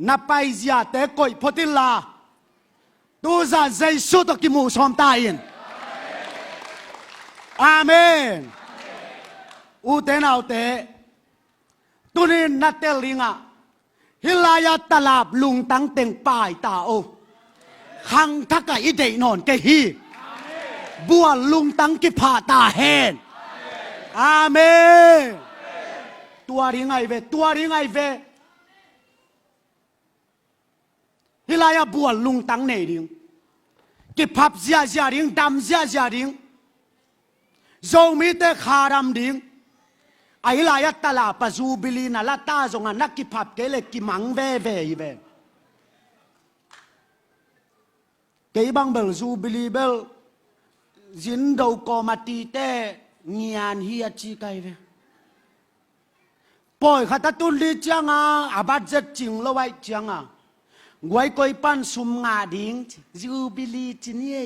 นับไปเสียแต่ก่อยพอติลาดูซาใจสุดกิมูสอมตายินอาเมนอุเตนาอุเตตุนินนัตเตลิงะฮิลายาตลาบลุงตั้งเต็งป่ายตาโอขังทักกะอิเดนอนเกฮีบัวลุงตั้งกิพาตาเฮนอาเมนตัวริงไอเว ฮิลายาบัวลุงตังเนดิงกิพับเสียเสียดิงดำเสียเสียดิงโจมีเตคารำดิงไอ้ลายตลาปะซูบิลีน่ะละตาจงอันนักกิพับเกเลกิมังเวเวอีเวเกบังเบลซูบิลีเบลจินดาวกอมาตีเตเงียนเฮียจีไกเวปอยขัดตุลีจังอาบัดเจ็ดจิงละไว้จังไว้คอยปันสุมงาดิงจูบิลีจินเย่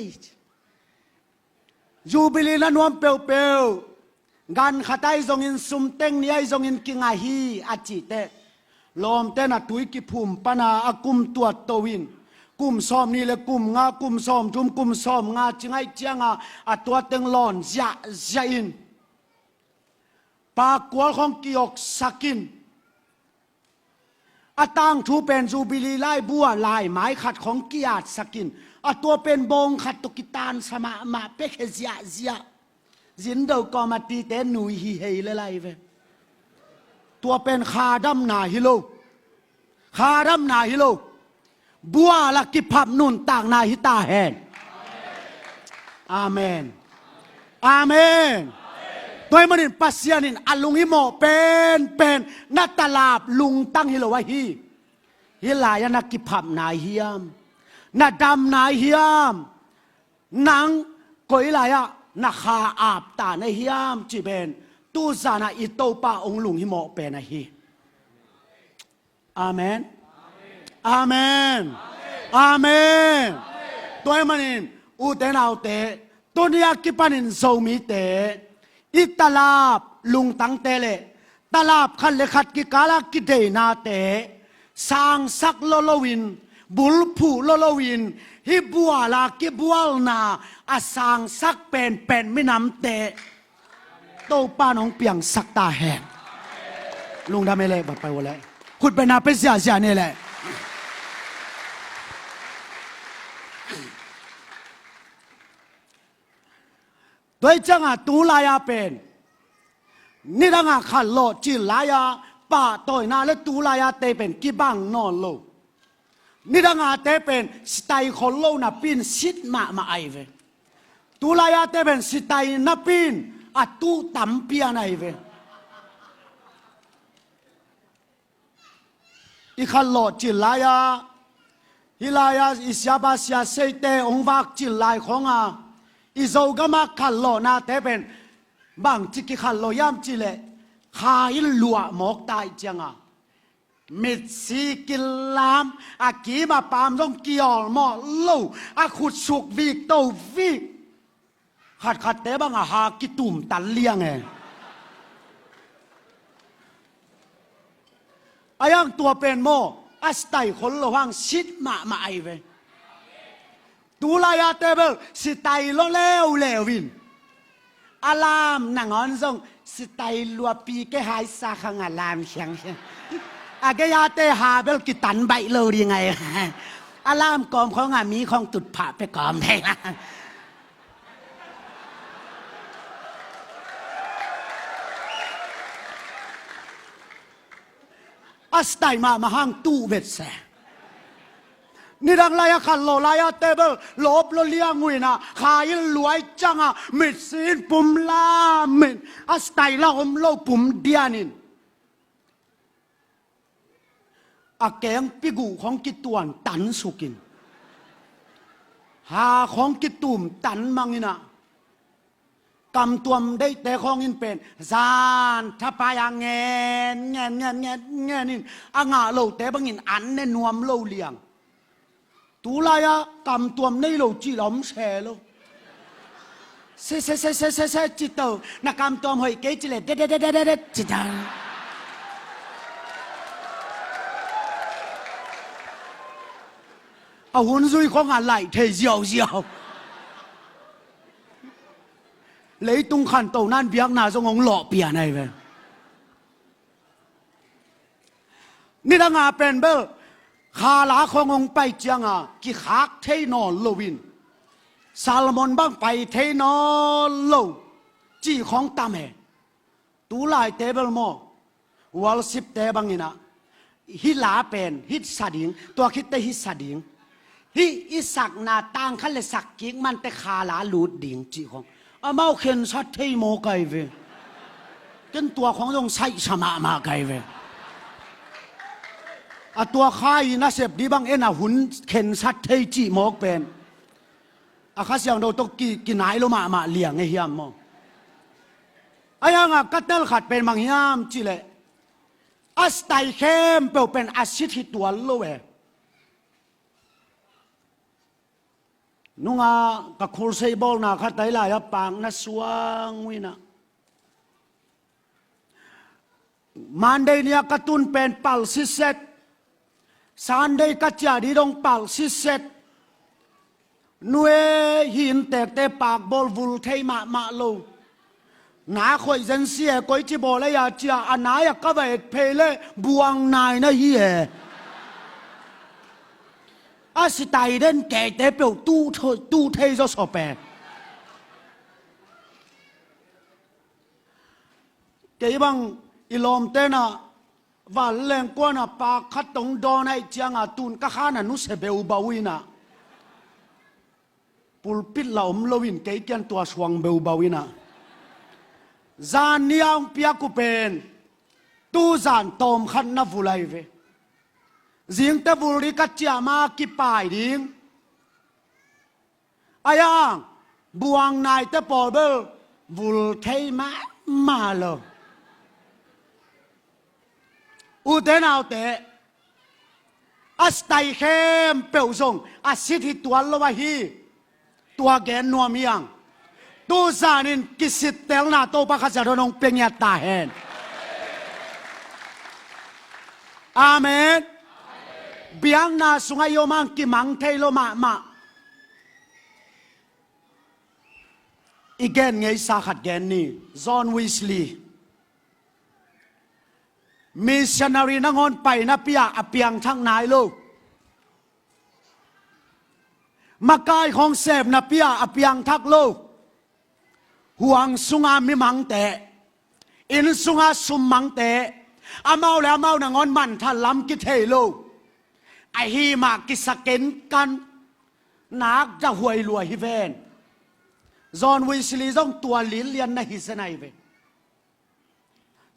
จูบิลีนั้นวมเปลวเปลวกันขัดไอจงอินสุมเต็งนี่ไอจงอินกิงอาฮีอาจิเตลมเตนัตุยกิพุมปนาอากุมตัวโตวินกุมซ้อมนี่เลยกุมงากุมซ้อมจุมกุมซ้อมงาจิงไอเจียงอาตัวเต็งหลอนจะอินปากวลของกิยกสักินอาตังทูเป็นจูบิลีไลบัวลายไม้ขัดของกิยาดสักินอาตัวเป็นบงขัดตุกิตานสมามาเปกเซียเซียจินเดากอมาตีเตนุยฮีเฮเลไลเวตัวเป็นคาดัมนาฮิโลคาดัมนาฮิโลบัวลักกิพับนุนต่างนาฮิตาแหนอาเมนอาเมนตัวมันนี่ปัสยานินอลุงฮิโมเป็นนัตลาบลุงตั้งฮิโลวะฮีฮิลายนักกิพับนาฮิยามนาดำนาฮิยามนังก็ฮิลายนักขาอาบตาในฮิยามจีเป็นตูซานาอิโตปาองลุงฮิโมเป็นนะฮีอาเมนอาเมนอาเมนตัวมันนี่อุเตนเอาเตตัวนี้กิปันินโซมีเตอิตลาบลุงตังเตเลตลาบขันเลขัดกิกาลากิเดนาเตสางสักโลโลวินบุลผูโลโลวินฮิบัวลากิบัวนาอาสางสักเป็นไม่นำเตโตป้าน้องเปียงสักตาแหงลุงทำไม่เละบัดไปวันแล้วขุดไปนาเป็นเสียนี่แหละโดยจังตูลายาเป็นนี่ดังขันโลจิลายาป่าต่อยนาและตูลายาเตเป็นกิบังนอนโลนี่ดังเตเป็นสไตล์คนโลนับปินสิทมาไอเวตูลายาเตเป็นสไตล์นับปินอัตูตัมเปียนไอเวอีขันโลจิลายาฮิลายาอิสยาบาสยาเซเตองวักจิลายของอิโซกามาขันโลนาเตเป็นบางจิกิขันโลยามจิเลขาอิลลัวหมอกตายจังมิดซีกิลลามอากีมาปามต้องกิออลมอโลอาขุดสุกวิกโตวิกขัดเตบังหากิตุมตันเลียงอายังตัวเป็นโมอัสไตคนระวังชิดมาไอเวตูลายาเตเบิลสไตล์เลววินอารามหนังอันทรงสไตล์ลัวปีแกหายซาขังอารามเชียงอากยาเตหาเบลกิตันใบเลยยังไงอารามกอมของมีของตุดผ่าไปกอมได้ละอัสไตมาห้างตู้เบ็ดแสนี่ดังลายขันโลลายเตเบิลลบโลเลียงวินะขายรวยจังมิดซีนปุ่มลามินอัสไตละอมโลปุ่มเดียนินอาแกงปิกูของกิตวนตันสุกินหาของกิตุมตันมังอินะกำตัวมได้แต่ของอินเป็นซานถ้าไปอย่างเงี้ยนินอ่างาโลแต่บางอินอันเนนวมโลเลียงตูลายกำตัวมในโลจีล้อมแชโลเซจิตโตนักกำตัวมหอยเกจิเลเดจิตาเอาหุ่นซุยของอะไรเทเจียวเลยตุงขันโตนั่นเบียกนาจงงหล่อเปียนไอเวนี่ดังอาเป็นเบลขาลาขององไปเจียงกิขักเทนอนโลวินซาลมอนบ้างไปเทนอนโลจีของตามเหตูลายเตเบลโมวอลสิบเตบังอินะฮิลาเป็นฮิตสาดิงตัวคิดเตฮิตสาดิง ฮิอิสักนาตังขันเลสักกิงมันแต่ขาลาลูดดิ่งจีของอาเมาเข็นชัดเทโมไกเวกันตัวของตรงใช้สมามาไกเวอะตัวข้ายินาเสพดีบังเอ็นหุ่นเข็นชัดเทจีโมกเป็นอาข้าเสียงเราต้องกินไหนลมาเลี้ยงไอ้เฮียมมองไอ้ยังกัดเตลขัดเป็นบางยามจีเลยอัสไตเข้มเป็นอาศิที่ตัวโลเวนุ่งกับคูลเซบอลนะขัดไตลายปังนะสว่างวินะมันเดียนี้กระตุนเป็นปัลซิเซตซันเดียกัจจาดีดงปัลซิเซตนัวหินแตกแต่ปากบอลวุลเทมาโลนาคอยเซนเซียคอยจีบอลเลยอาจจะอันไหนก็ไปเพลบวงนายนะเฮียอาสิตายเด่นแก่แต่เปล่าตู้เทจะสอบแปดเกี่ยบังอิลอมเตนะว่าแรงกว่านะปากขัดตรงดอนไอเจียงตุนก็ข้านะนุเสเบลบาวินะปุลปิดเหล่าลวินเกี่ยกันตัวสวงเบลบาวินะจานนี้อังเปียกุเป็นตู้จานตอมขันนับวุไลเวจิงเตวุริกัจจามากิปายดิงอายังบวงนายเตปอเบลวุลเทมาโลอุเทนเอาเตอัสไตเข้มเปียวส่งอาศิที่ตัวลวะฮีตัวแกนนัวมียังตู้จานินกิสิตเตลนาโตปะขัจารนงเปียงยาตาเฮนอาเมนเบียงนาสุงายโยมังกิมังเทโลมาอีกแกนไงสาขัดแกนนี่จอห์นวิสลีย์มิชชันนารีนังอนไปนะเปียงทั้งนายโลกมากายของเสพนะเปียงทักโลกห่วงสุงามิมังเตอินสุงาสุมมังเตอาเมาแล้วเมานังอนมันท่าล้ำกิเทโลไอฮีมากิสเกนกันนักจะหวยรวยฮิเวนจอห์นวิสลีย์ต้องตัวลิ้นเลียนในฮิสไนเว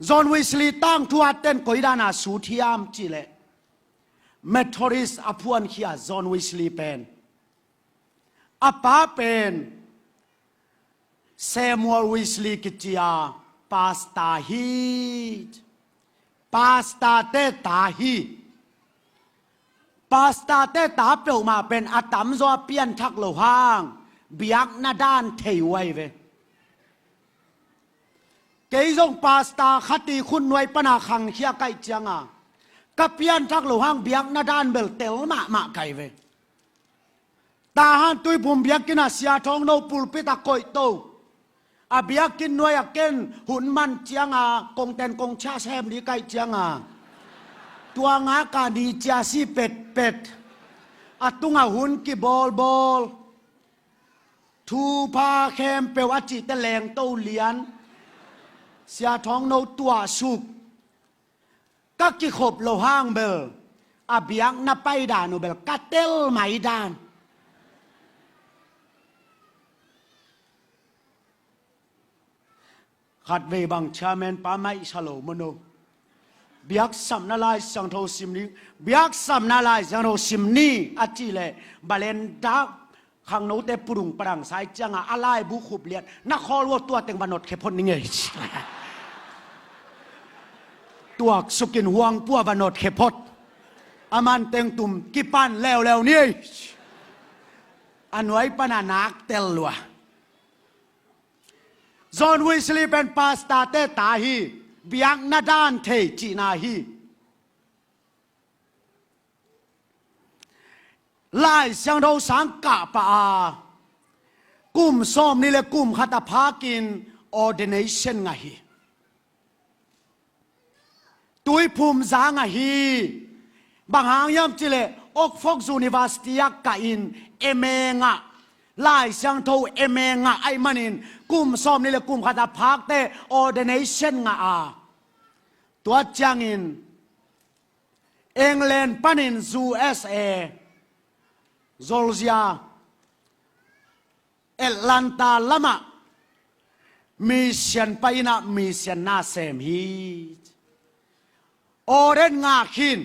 จอห์นวิสลีย์ตั้งทัวเต้นกอยดานาสูทิยามจิเลเมทอริสอภวนขียจอห์นวิสลีย์เป็นอป้าเป็นเซมูอลวิสลีย์กิจยาปาสตาเตตาฮีปาสตาเตตาเปลวมาเป็นอาตัมโซเปียนทักโลหางเบียกนาดานเทไว้เวเกยจงปาสตาขัดีคุณหน่วยปนาขังเขียไก่จังกับเปียนทักโลหางเบียกนาดานเบลเตลมาไก่เวตาหันตุยปุ่มเบียกกินอาเซียทองโนปุลปิตาโกยโตอาเบียกกินหน่วยเกนหุ่นมันจังกงเตนกงชาแซมดีไก่จังตัวงากาดีจาซีเป็ดอัตุงหุ่นกิบอลทูพาแคมเปวัจิตะแรงโตเลียนเสียท้องโนตัวสุกก็กิขบโลห้างเบลอาเบียงนับไปดานุเบลกัดเตลไหมดานขัดเวบังชาเมนปาไม่ชโลมโนเบียกสัมนาลายสังโทสิมนี้เบียกสัมนาลายสังโทสิมนี้อาจิเลบาเลนดักขังโนเตปรุงปรังสายจังอะไรบุขุบเลียนนักขอรัวตัวเต็งบานดเขพนนี่ไงตัวสุกินห่วงปัวบานดเขพดอามันเต็งตุ่มกิปันแล้วนี่อันไว้ปนานักเตลวะจอห์นวิสลีย์เป็นปาสตาเตตาฮีเบียงนาดานเทจีนาฮีไล่เสียงเราสังกะปากุมส้มนี่เลยกุมขัตพากิน ordination ไงฮีตุยภูมิจางไงฮีบางหางย่ำจิเลอกฟอกยูนิเวอร์ซิตี้กะอินเอเมงะไล่เสียงโทเอเมงะไอมันอินกุมส้มนี่เลยกุมขัตพาเต ordination งะตัวจังอินเอ็งแลนด์ปันิน USA Georgia Atlanta lama mission paina mission na sem hi oren nga khin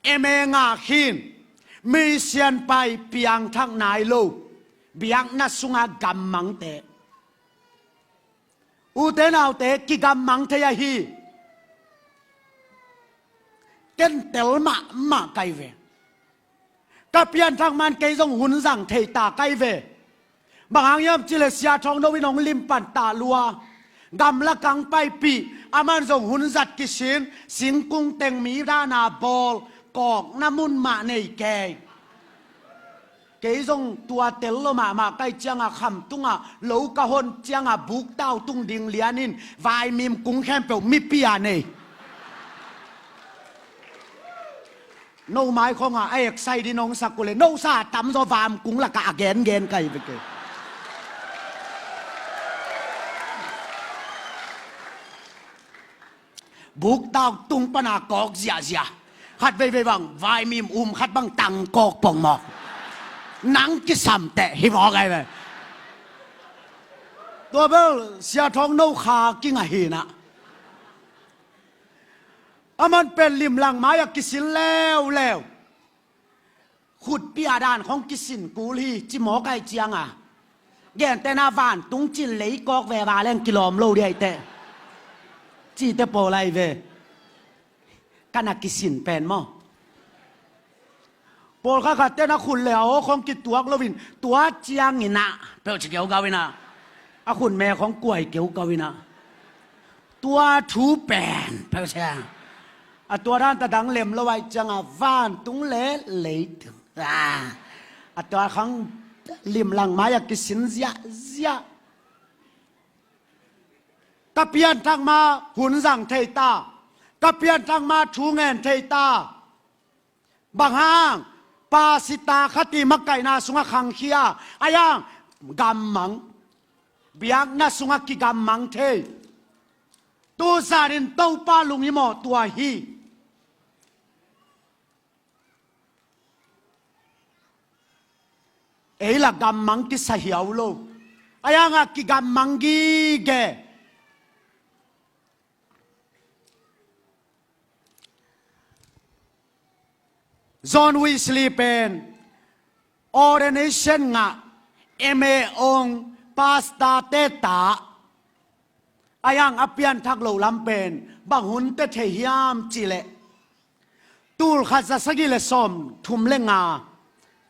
eme nga khin mission pai piang thang nai lo biang na sunga gammang te u te nào te ki gammang te ya hi ken tel ma kai ve ka pian thang man ke jong hun jang thei ta kai ve bang ang yam chile sia thong no winong lim pan ta lua gam la kang pai pi aman jong hun zat ki sin sing kung teng mi ra na bol kok na mun ma nei ke ke jong tua tel lo ma kai chang a kham tung a lo ka hon chang a buk tao tung ding lianin vai mim kung khem pe mi pia nei no mai khong a ai sai di nong sakule no sa tam do vam kung la ka again gen kai be ke buk tao tung pana kok zia khát về bằng vai mìm khát bằng tăng cột bồng mọc nắng cái sầm tệ hi võ cái vềตัวเบลเสียท้องโนคากิ้งหินะมันเป็นริมหลังไม้กิสินแล้วขุดปีอาดานของกิสินกูลีจิหมอไก่เจียงแย่แต่นาวันตุงจินเลยกอกแววาแรงกิโลมโลเดียแต่จีเตปอไรเวกันนักกิสินเป็นมั้งปอลข้าขัดเต้นนักขุนแล้วของกิตัวกลวินตัวเจียงหินะเปล่าจะเกี่ยวกับวินะขุนแม่ของกล้วยเกี่ยวกับวินะตัวทูแปนเปล่าใช่ตัวด้านตะดังเล็มละไว้จังว่านตุงเละเลยถึงตัวขังริมหลังไม้กิสินเสียกะเปียนทางมาหุนสั่งเทตากะเปียนทางมาทูเงินเทตาบางห้างปาสิตาคติมักไก่นาสุงขังเขียอายังกำมังเบียกนาสุงกิกำมังเทตัวสารินเต้าป้าลุงยิโมตัวฮีเอละกำมังกิสหิวโลอายังกิกำมังกีเกจอห์นวิสลีย์เป็นออร์เรเนชั่นงะเอเมองปาสตาเตตาอายังอภิยันทักโลลำเป็นบางหุนเตเทียมจิเลตูลขัดสกิเลสอมทุมเลงา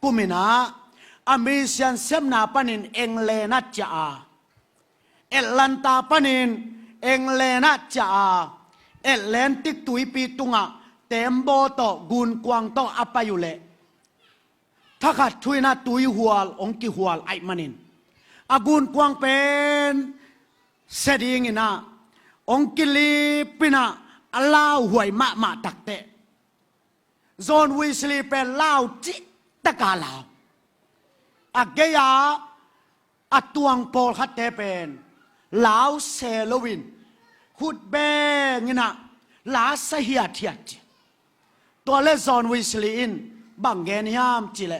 กุมินาอเมริกันเซมนาปนินเองเลนัจจาเอลันตาปนินเองเลนัจจาเอเลนติกตุยปีตุงะเต็มโบโตกุนกวางโตอปายุเลถ้าขัดทุยนาตุยหัวองกิหัวไอมันินอากุนกวางเป็นเสดีงินะองกิลีปินะอลาวหวยมาตักเตะจอห์นวิสลีย์เป็นลาวจิตะกาลาวอาเกียอตวงโปลขัดเตเป็นลาวเซโลวินขุดเบงินะลาสเฮียเทียจตัวเลจอห์นวิสลีย์บังเกนยามจิเล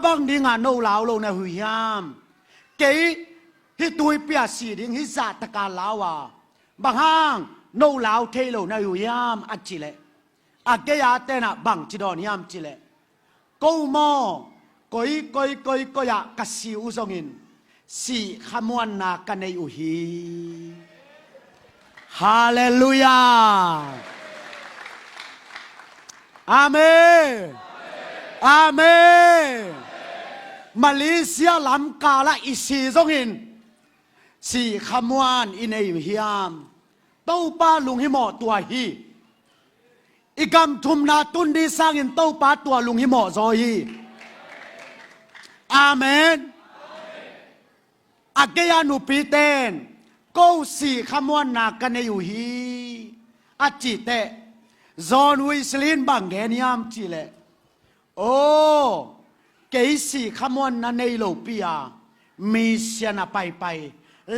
บังดิงาโนลาวโลนะหุยามเกยฮิตุยเปียสีดิงฮิซาตะกาลาวาบางห้างโนลาวเทโลนะหุยามอัจจิเลอาเกียเตนะบังจิดอนยามจิเลกูโมกอยะกัสซิอุซงินสีขมวนนากันในอุฮีฮาเลลูยาอาเมนอาเมนมาเลเซียลำกาละอิซีซงินสีขมวนอินเอยุฮิยามเต้าป้าลุงฮิโมตัวฮีอีกำทุมนาตุนดีสร้างอินเต้าป้าตัวลุงฮิโมโซฮีอาเมนอาเกียนุปีเตนกูสีขมวนนากันในอยู่ฮีอาจิเตจอห์นวิสลีย์บังเกนยามจิเลโอ้เกยสีขมวนนาในโลปียมีเสียนาไป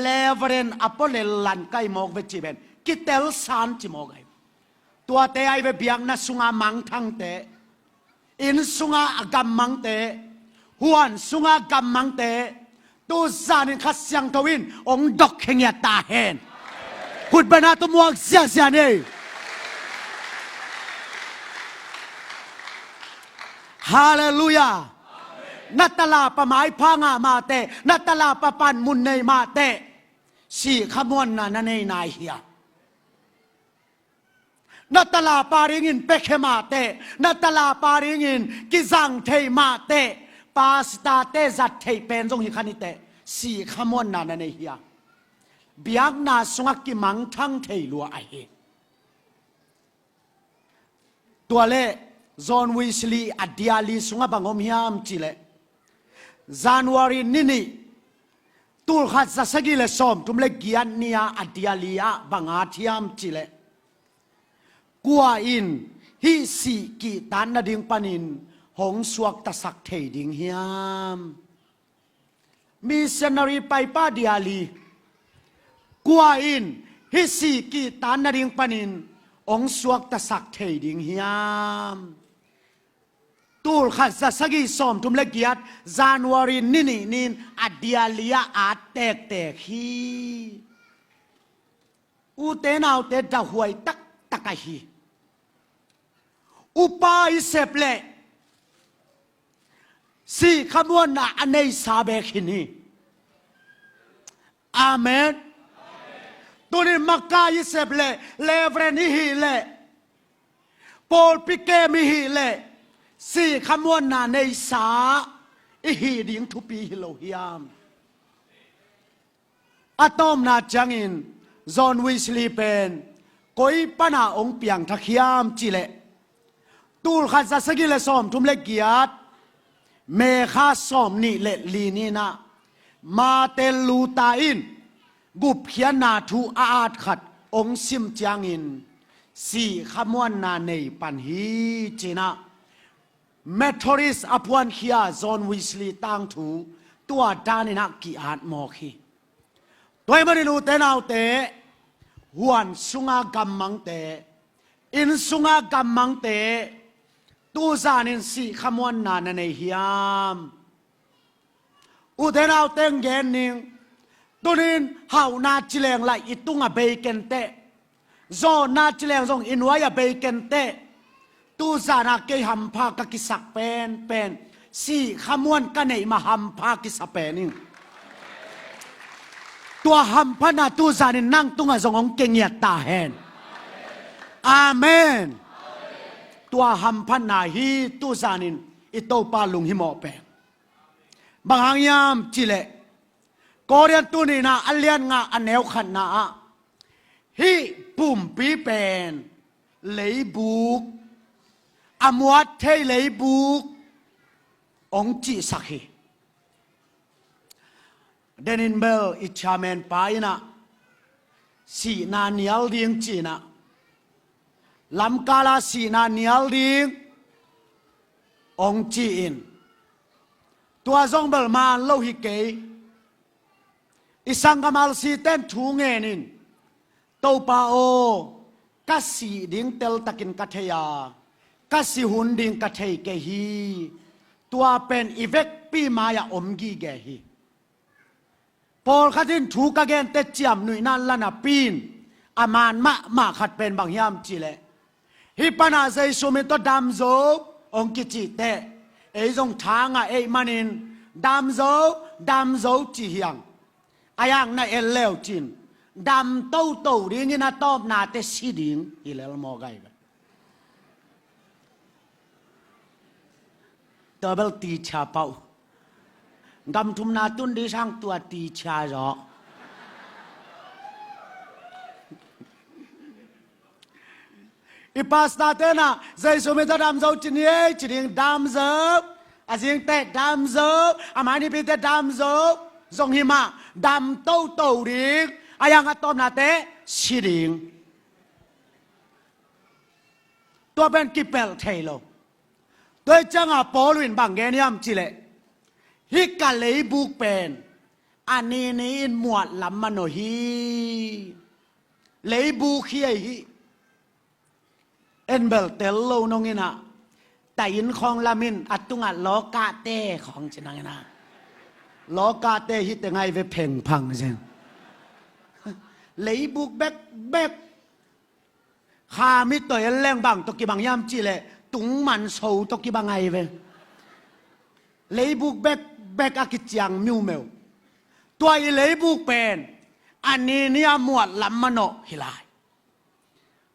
เลเวเรนอพอลเลลันไกมอกเวจิเบนกิเตลซานจิมอกไอตัวเตไอเวเบียงนาสุงามังทังเตอินสุงาอากำมังเต หวนสุงากำมังเตตูซานินขัดเสียงทวินองดอกเฮงยาตาเฮนหุดบรรณาตุมวกเสียเสียนี่ฮาเลลูยานัตลาปะไม้พางามาเตนัตลาปะปันมุนเนมาเตสีขมวนนาเนนายเฮียนัตลาปาริงินเปเคมาเตนัตลาปาริงินกิจังเทมาเตปาสตาเตจัดเทเป็นทรงหิคันิเตสีขมวนนาเนเฮียเบียกนาสงกิมังทั้งเทลัวไอเฮตัวเล่จอห์นวิสลีอดียาลีสงบังอมยามจิเลJanuari nini tul khat sa sagi le som tum le gian nia adialia bangathiam chile kwa in hi si ki tan na ding panin hong suak ta sak thei ding hiam missionary pai pa diali kwa in hi si ki tan na ding panin hong suak ta sak thei ding hiamตูลขัดสกิสอมทุมเล็กยัดจานวารินนินินอดียลียอาแตกแตกฮีอุเตนเอาเตดหวยตักตักฮีอุปาอิเซเปเลสีขบวนน่ะอันในซาเบคินีอาเมนตัวนี้มักกาอิเซเปเลเลเวรนิฮิเลปอลปิเกมิฮิเลสี่ขมวนนาในสาอิฮีดิงทุปีฮิโลฮิยามอะตอมนาจังอินจอห์นวิสลีเป็นกอยปนาองเปียงทักยามจิเลตูลขัดสกิเลสอมทุมเลกียดเมฆาสอมนี่เลลีนีนะมาเตลูตาอินกุบเขียนาทูอาดขัดองซิมจังอินสี่ขมวนนาในปันฮีจีนะเมทอริสอพวันเฮียจอห์นวิสลีตั้งถูตัวดานินักกีอาดมอคีตัวไม่ได้รู้เตนเอาเตหวนสุงากำมังเตอินสุงากำมังเตตัวจานินสีขมวนนานในเฮียมอุเตนเอาเตงเกนนิงตัวนินเฮานาจิเลงไลอิตุงaเบเกนเตโซนาจิเลงซงอินวายaเบเกนเตตูจานาเกยหัมพากกิสักเป็นสี่ขมวนกันในมาหัมพากิสักเป็นนี่ตัวหัมพนาตูจานินั่งตุงะจงองเกงียตาเฮนอาเมนตัวหัมพนาฮีตูจานินอิโตปาลุงฮิโมเปบางอย่างยามจิเลกอเรียนตุนีนาอัลเลียนงาอันเนวขันนาฮีปุ่มปีเป็นเลยบุกอมวัดเทเลยบุกองจีสักฮีเดนินเบลอิชาเมนไปนะสีนาเนียลดิงจีนะลำกาลาสีนาเนียลดิงองจีอินตัวซองเบลมาโลหิเกยอิสังกมาลสีเต้นทูเงนินโตปาโอกัสสีดิงเตลตะกินกัทยากัสสีหุนดิงกัทเฮเกฮีตัวเป็นอีเวกปีมายาอมกีเกฮีพอขัดินถูกเกนเตจามหนุ่ยนั่นละนะปีนอามานมาขัดเป็นบางยามจีเลฮิปนาเซซูมิโตดามโซองกิจิเตเอซงทางเอมันินดามโซจีเฮียงอายังน่าเอลเลวจินดามโตดิ้งน่าตอบนาเตสิดิ้งอิเลลมอไกไปตัวเบลตีชาเป้าดำทุมนาตุนดีช่างตัวตีชาหรออีปาสตาเตนะใจสมิตาดำโซจินเย่จิริงดำโซอาจิงเตดำโซอามานิพิเตดำโซซงหิมะดำโตริงอายังอัตตอมนาเตชิริงตัวเป็นกิเปลเทโลโดยจังอาปอลวินบางแกนิยมจิเลฮิกาเลยบุกเป็นอันนี้นี่หมวดลำมันโนฮีเลยบุกเฮียฮีเอ็นเบลเตลโลนงินะ แต่ยินของละมินอัตุงะโลกาเต้ของจะนังนะโลกาเต้ฮิตยังไงเวเพ่งพังเช่นเลยบุกแบกข้ามิตัวยันแรงบังตกี้บางยามจีเลยตุงมันโซตกี้บางไงเวเลยบุกแบกอากิจยังมิวเมวตัวอีเลยบุกเป็นอันนี้เนี่ยหมวดลำมโนฮิลาย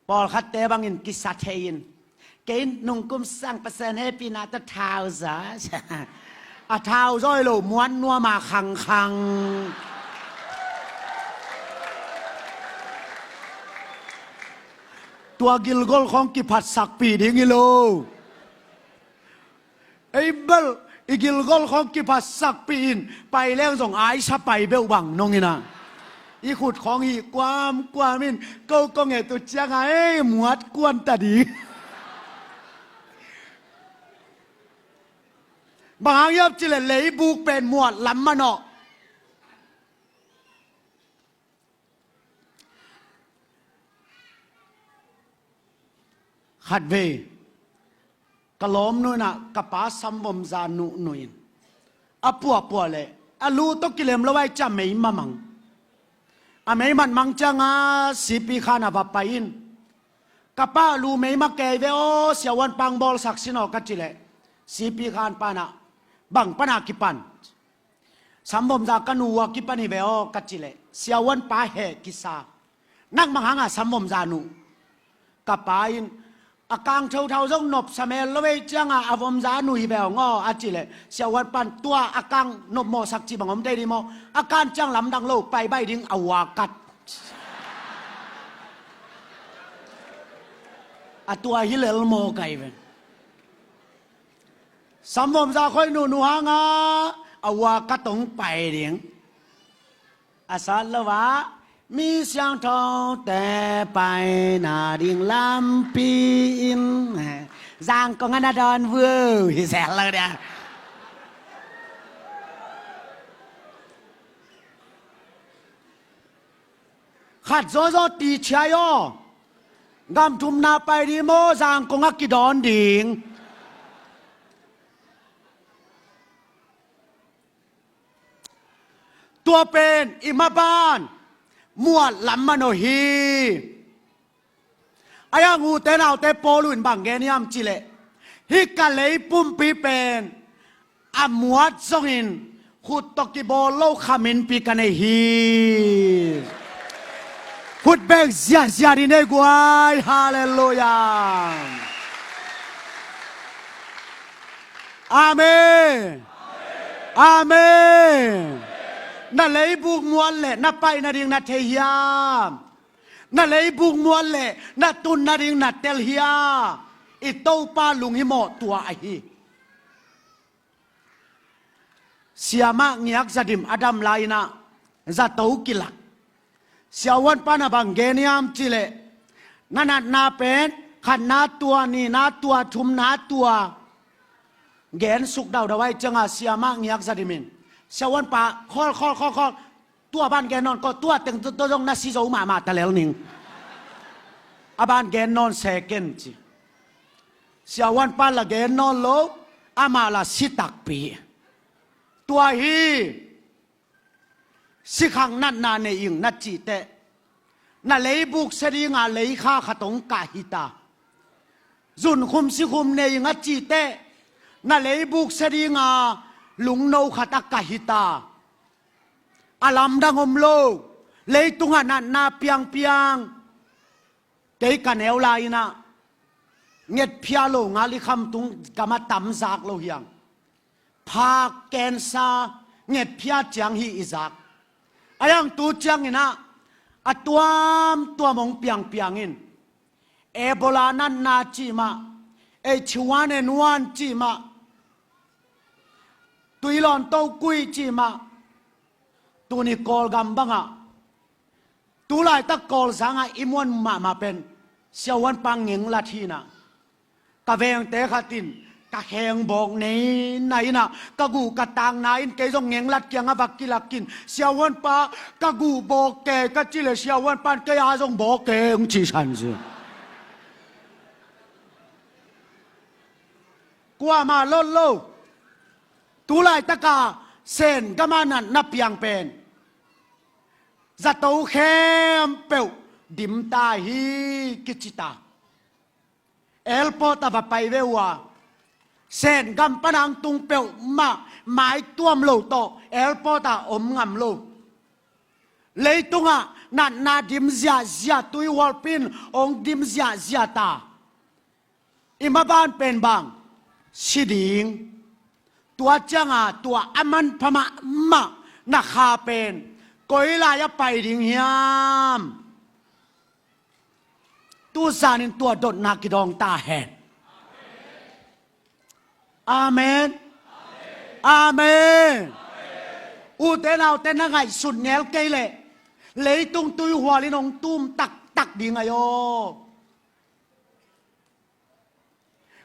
ปอลคัดเตบังอินกิสัตเฮยินเกณฑ์นุ่งกุมสั่งเปอร์เซ็นต์ให้ปีนาตะเท้าซะอาเท้าร้อยโลม้วนนัวมาคังตัวกิลกอลของกิพัดสักปีดิ้งโลไอ้เบลอีกิลกอลของกิพัดสักปีนไปแล้วส่งไอ้ชะไปเบลบังนงนี่นะอีขุดของอีความมินก็เงตุจังไอ้หมวดกวนตาดีบางยับจิเลเลยบุกเป็นหมวดลำมันอขัดเวกล้อมนู่นน่ะกระป๋าสัมบมจานุนุยอปัวเลยอลูตกิเลมละไว้จะไม่มามังอเมมันมังจังอาสิปีขานาบไปอินกระป๋าลูไม่มาแก่เวโอเสียวันปังบอลสักสินอกัจจิเลสิปีขานปานะบังปนากิปันสัมบมจากกันูวกิปันิเวโอกัจจิเลเสียวันปาเหกิสานักมังหังอาสัมบมจานุกระป๋าอินอากางเท่าๆจงนบสมัยละเวจังอาอมจานุยเบลงออาจิเลเสียวันปันตัวอากางนบโมสักจีบังอมได้ดีโมอาการจังลำดังโลกไปใบดิ้งอวากัดอตัวฮิเลลโมไกเวนสัมบมจาคอยนูหางาอวากัดตงไปดิ้งอาสาละวะมีเสียงทองแต่ไปนาดิ่งลำปีนจางก็งั้นดอนเวอร์ฮิแสนเลยเนี่ยขัดโซตีเชียยกำทุมนาไปดีโมจางก็งักกิดอนดิ่งตัวเป็นอิมาบานมัวลำมโนฮีอายังงูเตนเอาเตโปลุนบังเกนิยมจิเลฮิกาเลยปุ่มปีเป็นอามัวซงอินขุดตกิโบโลขามินปีกันเนฮีขุดเบกเสียดินเนกวายฮาเลลูยาอาเมนอาเมนนั่นเลยบุกมวลเลยนั่นไปนั่นดิ่งนั่นเทียมนั่นเลยบุกมวลเลยนั่นตุนนั่นดิ่งนั่นเตลเฮียอิโตปาลุงฮิโมตัวไอฮีเสียมากเงียกจะดิมอดัมไลนะจะโตกิลักเสียวันปานาบังเกนิยามจิเลนั่นนาเป็นขันนาตัวนี่นาตัวทุมนาตัวเกนสุกดาวดาวไว้จังอาเสียมากเงียกจะดิมินเสวันป่าคอตัวบ้านแกนอนก็ตัวตึงตัวตรงนัสิโจมาแต่แล้วนิ่งอาบ้านแกนอนเซกันจีเสวันป่าละแกนอนโลอามาละสิตักปีตัวฮีสิขังนั่นนาเนยิงนัดจีเตนั่นเลยบุกเสดีงาเลยข้าขตงกาฮิตาจุนคุมสิคุมเนยิงนัดจีเตนั่นเลยบุกเสดีงาลุงโนขัตกะฮิตาอาลัมดังอมโลเลยตุงานันนาเปียงเตกันเอวลายนะเงียดพิอาโลงาลิคำตุงกามาตำจากโลเฮียงพาแกนซาเงียดพิอาจังฮีอิซักอายังตูจังอินะอตัวมงเปียงอินเอโบลานันนาจีมาเอชวานเอนวันจีมาตุยหลอนโตกุยจีมาตุนี่กอลกัมบังอะตุไลตะกอลสังอะอิมวันมาเป็นเสียวันปังเงงลาทีนะกะเวงเตะขัดินกะแหงบอกไหนนะกะกูกะตางนายเกยจงเงงลัดเกียงอะบักกิลักกินเสียวันปากะกูบอกแกกะจิเลเสียวันปันเกยอาจงบอกแกงจีชันซิ กว่ามาลดโลตุลายตะกาเซนกมานันนับยังเป็นจะโตเข้มเปียวดิมตาฮีกิจิตาเอลโปตาบไปเววาเซนกำปนังตุงเปียวมาหมายตัวมโลโตเอลโปตาอมงำโลเลยตุงะนันนาดิมเซียเซียตุยวอลปินองดิมเซียเซียตาอิมาบานเป็นบางสิดิงตัวจังตัวอมันพม่ามานักขาเป็นกอยลายไปดิ่งยามตัวสานินตัวดดนักกิดองตาแหนอาเมนอาเมนอูเตนเอาเตนนักไงสุดเนลเกยเลยเลยตุงตุยหัวลินองตุ้มตักตักดิ่งไงโย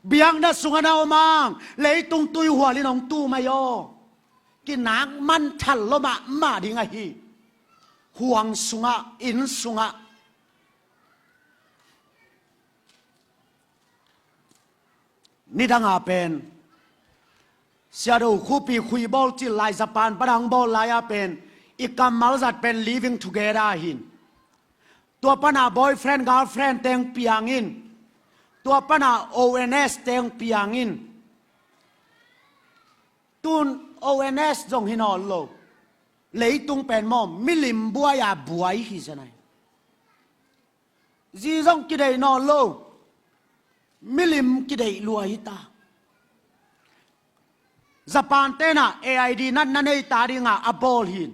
เบียงนัดสุงานเอามังเลยตุงตุยหัวลินองตู้มาโยกินนักมันทันลมาดิ่งไงฮีห่วงสุงะอินสุงะนี่ดังอาเป็นเสียดูคู่ปีคุยบอลจิลไลสปานปรังบอลไลอาเป็นอีกกำมัลจัดเป็น living together หินตัวปนา boyfriend girlfriend เต็งเปียงอินตัวปนา ONS เต็งเปียงอินตุน ONS จงหินอลโลเลยตุงเป็นมอมมิลิมบัวยาบัวอีกใช่ไหมจีจงกิเลนอลโลมิลิมกิเลลัวหิตาสปานเตน่ะ AID นั่นนั่นไอ้ตาดิงะอบอลหิน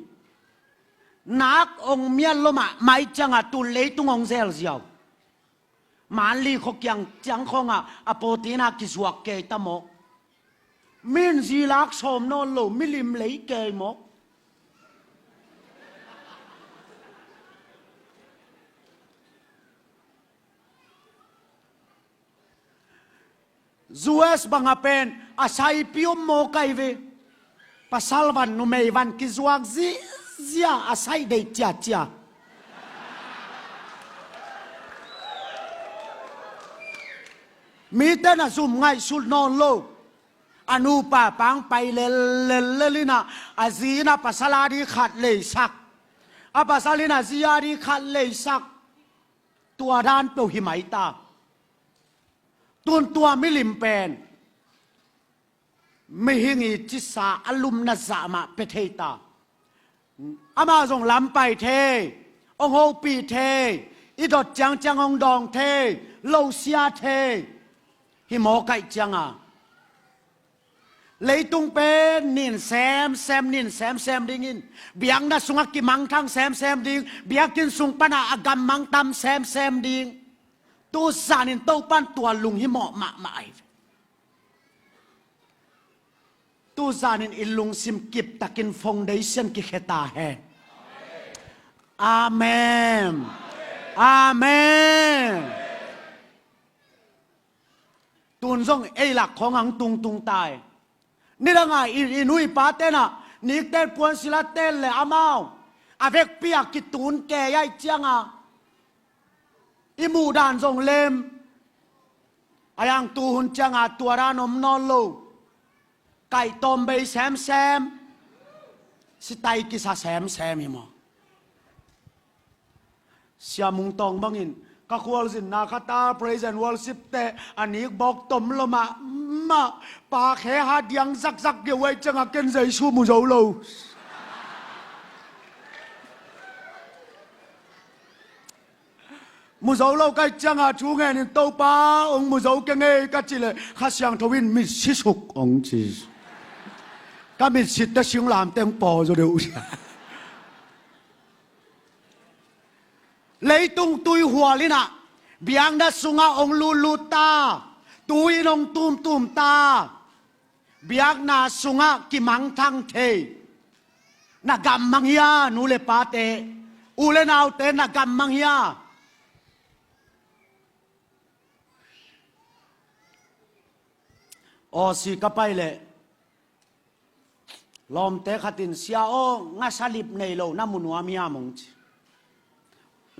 นักองเมียลมาไม่จังตุเลยตุงองเซลเซียวมาลีขกยังจังคงอโปตีนักกิสวกเกตโมมินซีลักสมนอลโลมิลิมเลยเกยโมจูเอสบังอาเป็นอาศัยพิวโมไกเวปัสสาวะนุเมวันกิจวักซีอาศัยได้จ้ามีแต่น่ะซุ่มไงสุดนอนโลอนุปาปังไปเลนะอาซีนะปัสสาวะดีขัดเลยสักอาปัสสาวะนะซีอาดีขัดเลยสักตัวด้านเปียวหิมัยตาตัวมิลิมเป็นไม่หิงิจิสาอลุมนัสมาเปเทตาอามาส่งลำไปเทองโฮปีเทอีดดจังองดองเทโลเซียเทหิมอไกจังเลยตุงเป็นนินแซมนินแซมดิ่งเบียงนัสุงกิมังทั้งแซมดิ่งเบียกินสุงปนาอากำมังตำแซมดิ่งตัวสานินโตปั้นตัวลุงหิมอมาไอตัวสานินอิลุงซิมกิบตะกินฟองเดชันกิเขตาแฮอาเมนอาเมนตุนส่งเอหลักของหังตุงตายนี่ละไงอินุยปาเตนะนิกเตนปวนศิลาเตนเลยอามาอาเวกเปียกิตูนแก่ยัยเจียงอิมูดานส่งเลมอายังตูหุนจังตัวรานมนอนโลไก่ต้มใบแซมสิไตกิสาแซมหิมอเสียมุงตองบังอินก็ควรสินาคาตา praise and worship แต่อันนี้บอกต้มละมาปาแค่หาดยังซักเกี่ยวไว้จังเกินใจชูมุโจโลมุโจโลก็จังชูเงินโตป้าองมุโจกังเอก็จิเลยข้าเสียงทวินมิชิสุกองจีก็มิชิตแต่ชิงลามเต็มปอจะเดียวเลยตุยหัวลินะเบียงนัดสุงาองลูตาตุยนองตุมตาเบียงนาสุงากิมังทังเทนักำมังยานูเลปาเตอูเลนาวเตนักำมังยาโอสิกไปเลยลอมเตขัดินเสียโองาสลิบในโลน้ำมุนวามียามงจี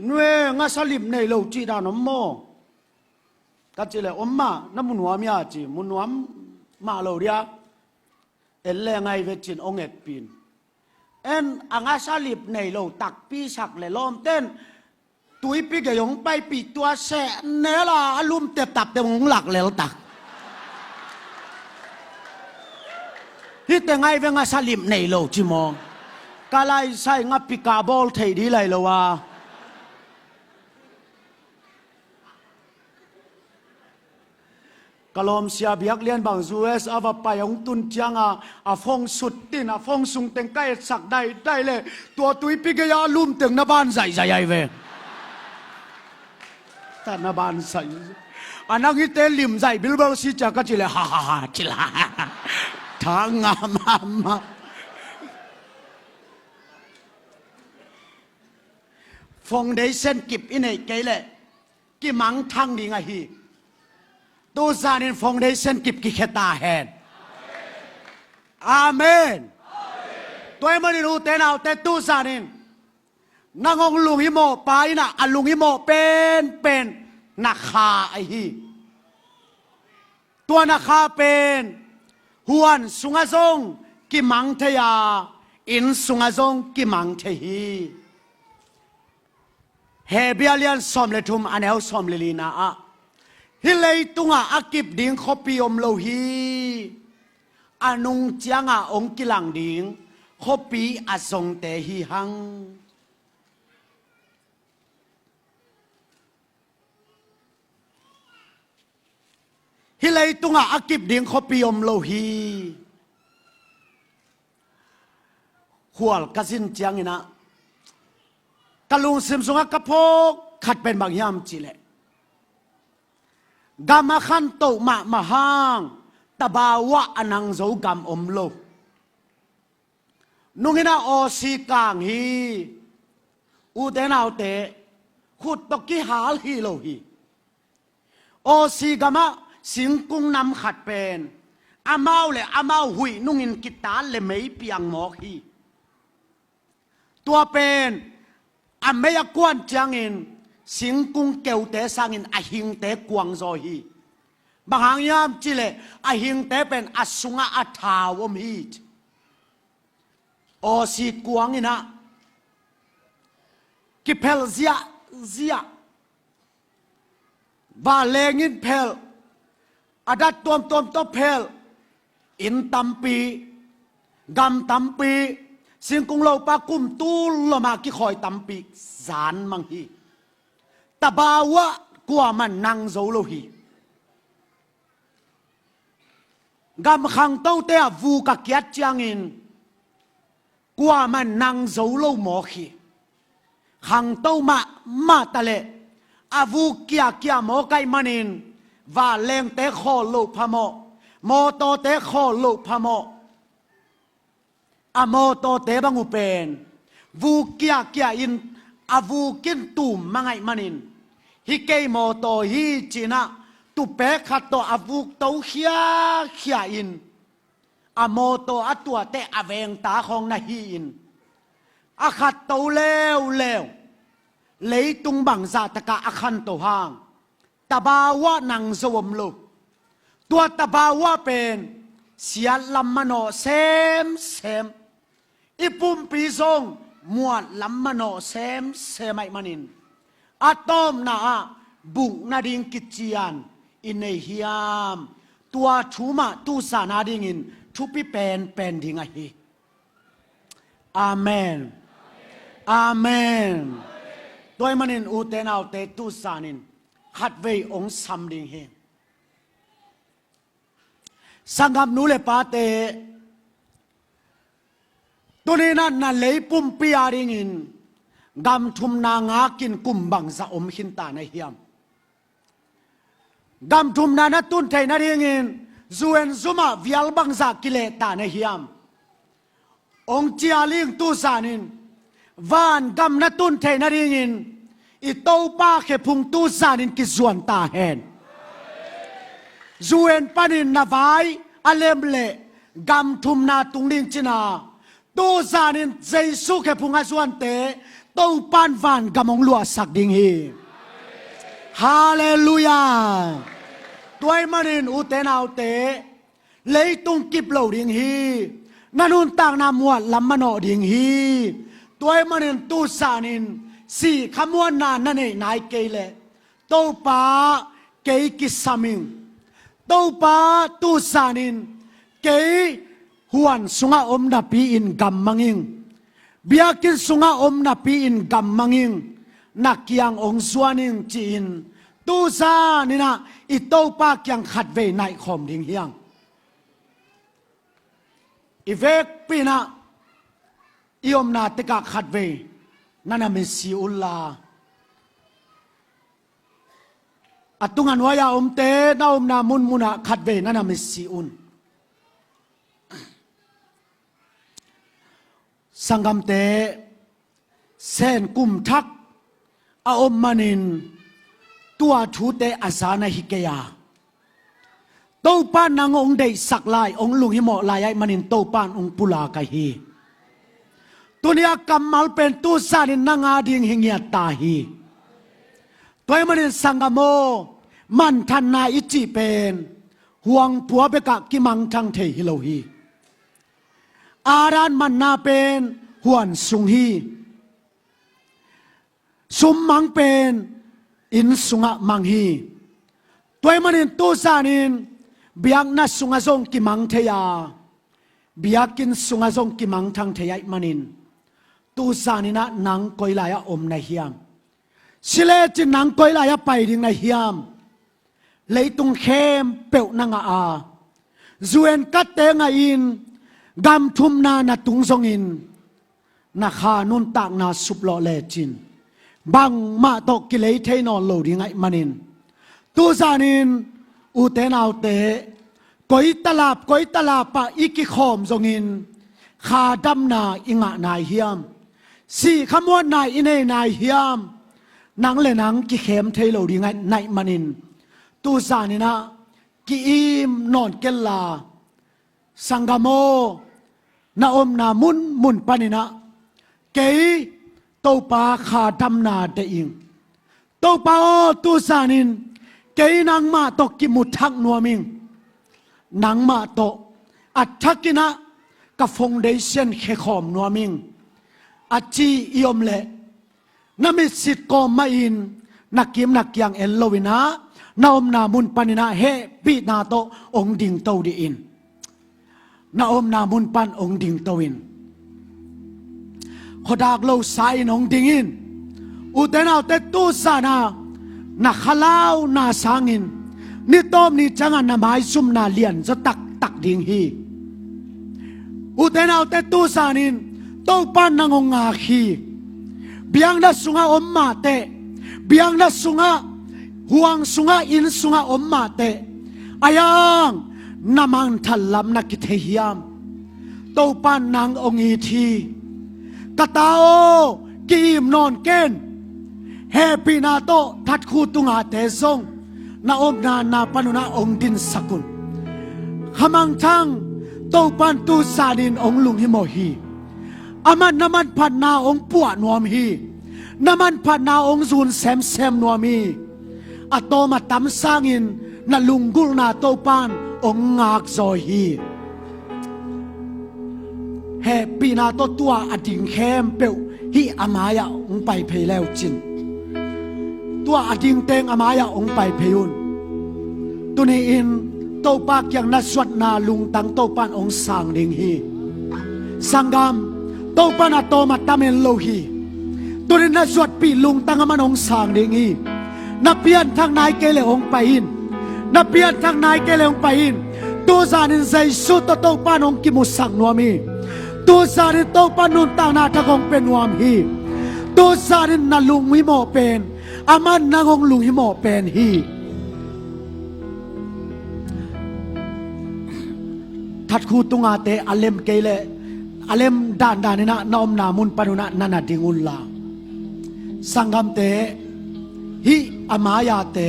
เนื้องาสลิบในโลจีดานอมโมกัจจิเลยอมมาน้ำมุนวามียาจีมุนวาม มาโลเดียเอ็นเลงไงเวจินองเอ็ดปีนเอ็นอังอาซาลิบในโลตักปีสักเลยล้อมเต้นตุยปีกยงไปปีตัวแสเนล่ะอารมณ์เต็บตับเต็มหงหลักเลยตักที่แต่ไงเวงอาซาลิบในโลจิมองกาไลใส่งับปีกาบอลเทดีเลยละวะกลมเสียเบียกเลียนบางซูเอสอาวไปองตุนจังอาฟงสุดตินอาฟงสุงเต็งใกล้สักได้เลยตัวตุยปิกยาลุ่มเต็งนบ้านใส่เวแต่นบ้านใส่อันนั้นที่เตลิมใส่บิลเบลสิจาก็จิเลฮ่าจิลาทางงามฟงได้เส้นกิบอินเอเกเลยกิมังทางดีไงฮีตูซานินฟองได้เส้นกิบกิเคตาแฮนอาเมนตัวเอ็มันรู้เต้นเอาแต่ตูซานินนางองลุงฮิโมไปนะอันลุงฮิโมเป็นนักฆ่าไอฮีตัวนักฆ่าเป็นฮวนสุงาซงกิมังเทียอินสุงาซงกิมังเทียเฮเบียเลียนสอมเลทุมอันเอลสอมเลลีนาอะฮิเลยตุงอากิบดิ่งขปีอมโลฮีอานุงเจียงองกิลังดิ่งขปีอาทรงเตฮีหังฮิเลยตุงอากิบดิ่งขปีอมโลฮีหัวกสินเจียงนะกะลุงซิมซุงกะพกขัดเป็นบางยามจีเลกามาขันโตมาหางตะบาวะอนังโจกามอมโลนุงินาโอซีกางฮีอูเตนเอาเตขุดตกิหาลฮีโลฮีโอซีกามะสิงกุงนำขัดเป็นอามาเลยอามาหุยนุงินกิตาเลไม่เปียงหมอกฮีตัวเป็นอาเมียกวนจังอินสิงกุงเกวเตสังอินอาหิงเตกวางโซฮีบางยามจิเลอาหิงเตเป็นอสุงอาทาวมฮีโอสีกวางอินะกิเพลเซียบาเลงินเพลอาดัดตัวเพลอินตัมปีกำตัมปีสิงกุงเราปากุมตูลมากิคอยตัมปีสารมังฮีตบาวะกว่ามันนังโซโลฮีกำขังเต้าเตะวูกะเกียจจังอินกว่ามันนังโซโลหมอฮีขังเต้ามาตะเลอาวูเกียหมอไกมันอินว่าเลงเตะขอโลพะโมโตเตะขอโลพะโมอโมโตเตบังอุเป็นวูเกียอินอาวูกินตุมมังไงมันินฮิเกโมโตฮิจินะตุเปขัดโตอาวูโตเขียอินอโมโตอัตัวเตอเวงตาของนาฮีอินอาขัดโตเลวเลยตุงบังซาตะกะอาคันโตหางตบาวะนังสวมลุตัวตบาวะเป็นเสียลำมโนเซมอีปุ่มปีซงมวดลำมโนเซมไอมันินอะตอมนาบุงนาดิงกิจยานอินเนฮิยามตัวชูมาตูสานาดิงินทุปิเป็นดิงไอฮีอาเมนตัวมันินอูเตนเอาเตตูสานินขัดเวองซัมดิงเฮสังกัมนูเลปาเตตัวนี้นั่นเลยปุ่มปีอาริงินกำทุมนางากินกุมบังซาอมหินตาในเฮียมกำทุมนาตุนไทยนาริงินซูเอนซูมาวิอัลบังซากิเลตาในเฮียมองเจียลิงตูสานินวานกำนาตุนไทยนาริงินอิโตปาเขพุงตูสานินกิส่วนตาแหนซูเอนปานินนาไวอเลมเลกำทุมนาตุงลิงจินาตูซานินเจสุเขพุงอาส่วนเตตูปานวานกำมงลัวสักดิงฮีฮาเลลูยาตัวมันินอุเตนเอาเต lấy tung kịp lâu điên hi nanun tang na muat lam mano ding hi toy manin tu sanin si khamwan na nane nai kele to pa ke kisaming to pa tu sanin ke huan sunga om na pi in gam manging biakin sunga om na pi in gam manging nakyang ong suaning chin tu sa nina ito pa kyang khat ve nai khom ding hiang ivek pina iom na teka khat ve nana mesi ulla atungan waya omte na om na mun muna khat ve nana mesi un sangam te sen kum thak a om manin tua thu te asana hikeya to pan nang ong dei sak lai ong lung hi mo lai ai manin to pan ong pula ka hi tunia kamal pen tu sanin nanga ding hingya ta hi toy manin sangamo man than na ichi pen huang puwa be ka kimang thang the hi lo hi aran man na pen huan sung hi sum mang pen in sunga mang hi toy manin tu sanin biak na sunga zong ki mang theya biakin sunga zong ki mang thang theya manin tu sanina nang koilaya om na hiam sile chin nang koilaya pai ding na hiam leitung khem peu nanga a zuen kat te nga in gam thum na tung zong in na kha nun tak na sup lo le chin bang ma to ki lei the no lo ding ai manin tu sanin u te nau te koi talap pa iki khom zong in kha dam na inga nai hiam si khamwan nai ine nai hiam nang le nang ki khem thei lo ding ai nai manin tu sanina ki im non kella sangamo na om na mun panina ke to pa kha dam na de ing to pa tu sanin ke nang ma to ki muthak nuaming nang ma to athakina ka foundation khe khom nuaming achi iom le nami sit ko ma in nakim nakyang elowina na om na mun panina he pi na to ong ding to di in na om na mun pan ong ding to in khodak lo sai nong ding in u te na te tu sana na khalau na sangin ni tom ni changan na mai sum na lian zo tak ding hi u te na te tu sanin to pan na ngong nga khi biang na sunga omma te biang na sunga huang sunga in sunga omma te ayang namang thalam na kithehiam to pan nang ongi thi katao kim non ken happy na to that khu tunga te song na om na panuna ong din sakun hamang thang to pan tu sadin ong lung hi mo hi aman naman phan na ong puwa nuam hi naman phan na ong zun sem nuam hi atoma tam sangin na lunggul na to pan ong ngak zoi hi happy na to tua ading khem peu hi amaya ong pai phei leo chin tua ading teng amaya ong pai pheyun tuni in to pa kyang na swat na lung tang to pan ong sang ding hi sangam to pan atoma tamen lo hi tuni na swat pi lung tang man ong sang ding hi na pian thang nai ke le ong pai in na pian thang nai ke le ong pai in tu zanin zai su to pan ong ki mu sang nuami tu zanin to pan nun tang na thagong pen nuam hi tu zanin na lung mi mo pen aman nangong lung hi mo pen hi that khu tunga te alem kele alem dan na nom na mun panuna nana dingul la sangam te hi amaya te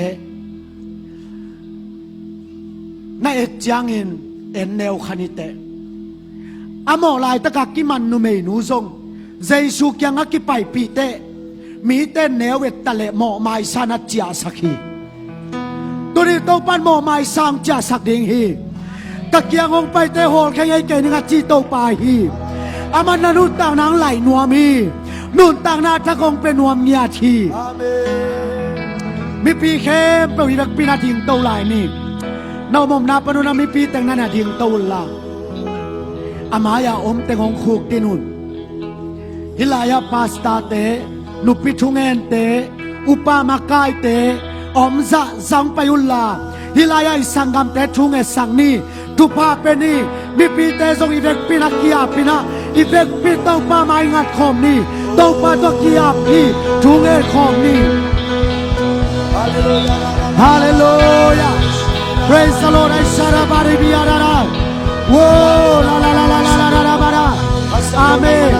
na et jangin en neo khanite amo lai taka ki man nu me nu zong jesu kyang a ki pai pi te mi te neo et tale mo mai sana chia sakhi turi to pan mo mai sang chia sak ding hi กะเกียงองไปเตโหลแค่ไงเกนึงจีโตปาฮีอามันนานุต่างนางไหลนัวมีนุ่นต่างนาทักองเป็นนัวเมียทีมีปีเข้มเปวีรักปีนาทีงโตไหลนี่นาวมมนาปนุนามีปีแต่งนานาทีงโตลาอามายาอมแต่งองคูกตินุนฮิลายาปาสตาเตนุปิทุงเอนเตอุปามากายเตอมซะสังปยุลลาฮิลายาสังกัมเตทุงเอสังนีทุพาเปนีมีปีเตทรงอีเวกปีนักกียาปีนะอีเวกปีต้องปาไม้งัดคอมนี่ต้องปาตัวกียาปีทุงเอคอมนี่ฮาเลลูยา Praise the Lord ไอชาราบาริบิอาราราโว้ลาลาลาลาลาลาลาบาราอาเมน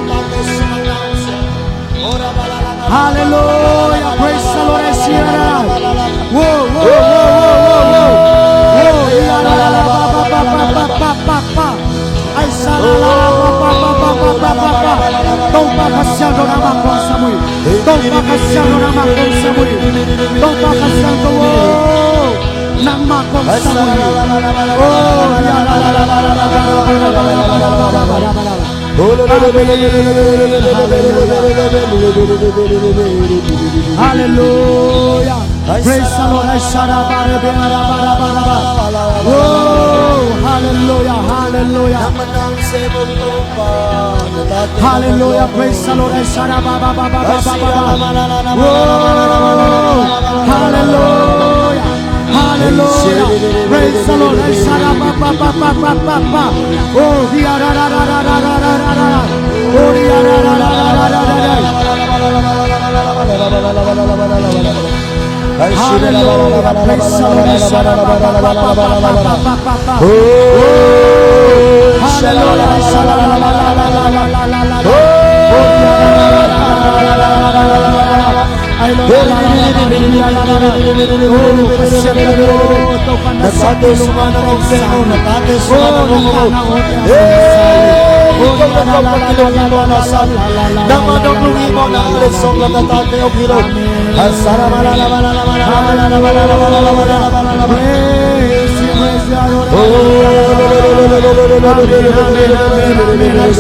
Hallelujah. Praise the Lord. I see it. Whoa, whoa, whoa, whoa, whoa, whoa. I saw Don't pakasyan do nama kong samui. Don't pakasyan do nama kong samui. Don't pakasyan do nama kong samui. Oh, ya la la la la la la la la la. Hallelujah. Praise the Lord. Oh, hallelujah, hallelujah. Hallelujah. Praise the Lord. Oh, hallelujah. Hallelujah. Praise the Lord. Oh, dia ra ra ra ra ra ra ra ra. Oh, dia ra ra ra ra ra ra ra. Hallelujah. Praise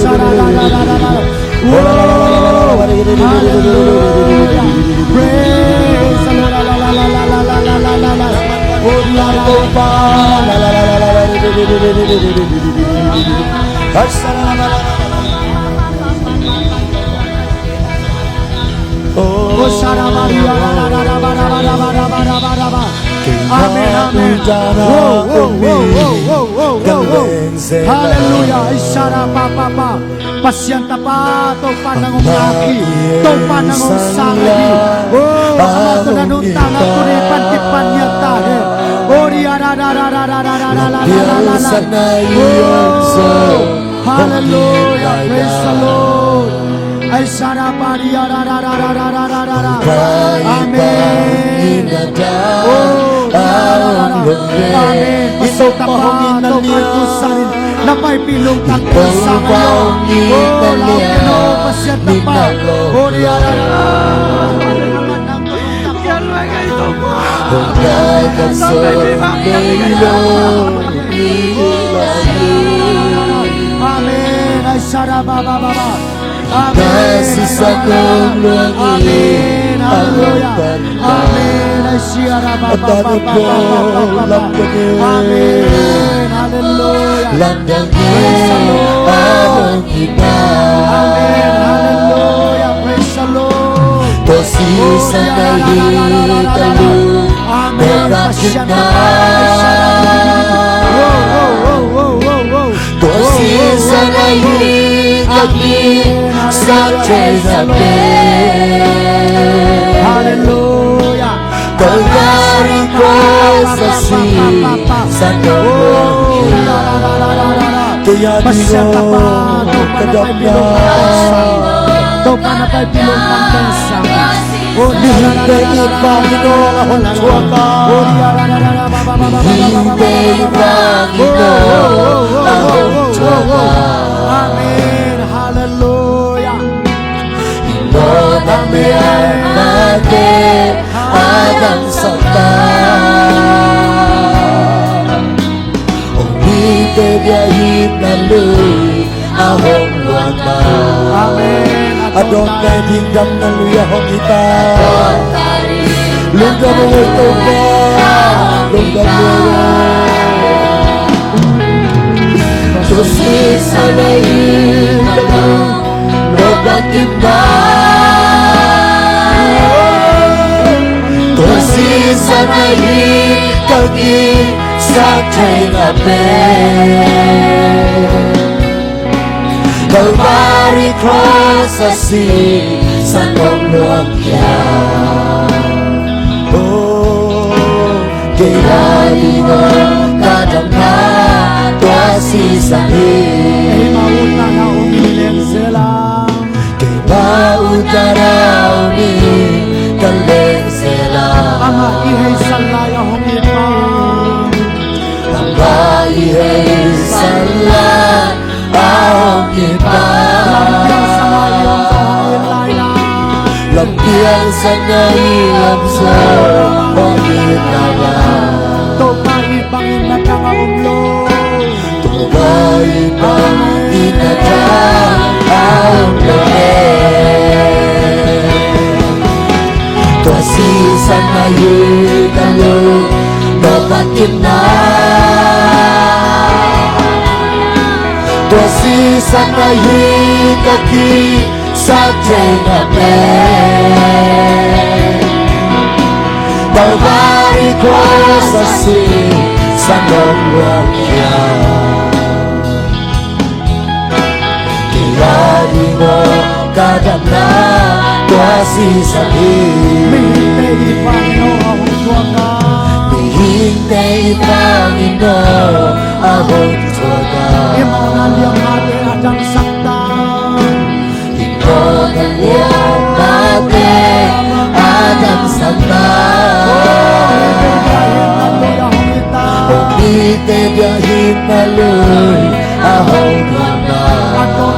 the Lord. Oh, Amen, amen. Whoa, whoa, whoa, whoa, whoa, whoa. Hallelujah. Isara pa pa pa. Pasyanta pa to panangong laki. To panangong sangi. Oh, amato na nutang ako ni pantipan niya tahe. Oh, ra ra ra ra ra ra ra ra la la la la la. Oh, hallelujah. Praise the Lord. Ay saraparia ra ra ra ra ra ra ra ra ra. Amen. Oh, amen. Pasok pa to kantusarin na may pilong tagpusa ngayon. Oh, lakino pasyata pa. Oh, ra ra ra. Amen. Ay sarabababa. Amen. Amen. Hallelujah. Amen. Amen. Hallelujah. Praise the Lord. Amen. Hallelujah. Praise the Lord. Hallelujah. Amen. Hallelujah. Adam Sata. hit na lui ahong luata. Amen. Adon kay tingdam na lui ahong kita. Lungdam mo ito ba? Lungdam mo. Tusi sana ito robat kita. Tusi sana ito sa China Bay. Calvary cross a sea sa Tonglong Kya. Oh, kaya mo kadang na tua si sahi. Mauta na umiling sila. Kaya utara umi kaleng sila. Ama ihay salaya humipan. Ama ihay salaya Lampiang sa ngayong sa pangitala. Tumaibangin na kangaumlo. Tumaibangin na kangaumlo. Tuasi sa ngayong talo nabakin na. Tuasi sa ngayong kaki sa China Bay. Calvary cross a sea sa Tonglong Kya. Kaya di mo kadang na tuasi sa Mihintay Panginoon ang tuwaga. Mihintay Panginoon ahong tuwaga. Imaw na liyang hati at ang saktan. Imaw na liyang hati at ang saktan. Ite biyahin na luy ahong mama. Atot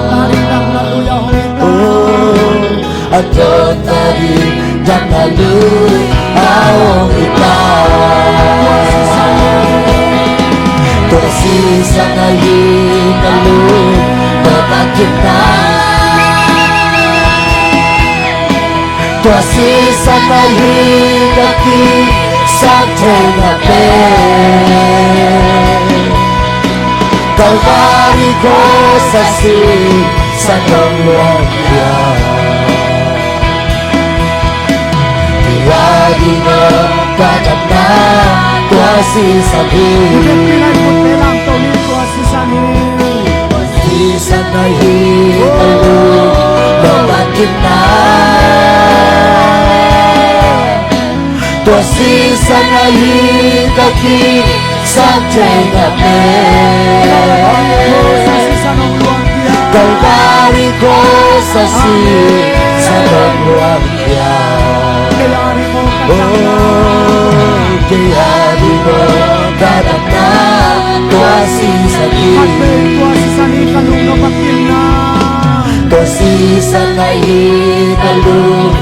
tarin yang na luy ahong ita. Tuasi sa ngayon na luy mabakit na. Tuasi sa ngayon kaki sa China Bay. Calvary cross a sea sa Tonglong Kya. Kaya di mo kadang na tuasi sa Pinay puti lang tuloy tuwasi sa nin. Tuasi sa ngayon mabakit na. Tuasi sa ngayon kaki sa China Bay. Calvary cross a sea sa Tonglong Kya. Oh, kaya di mo kadang na tuasi sa Tuasi sa ngayon kalung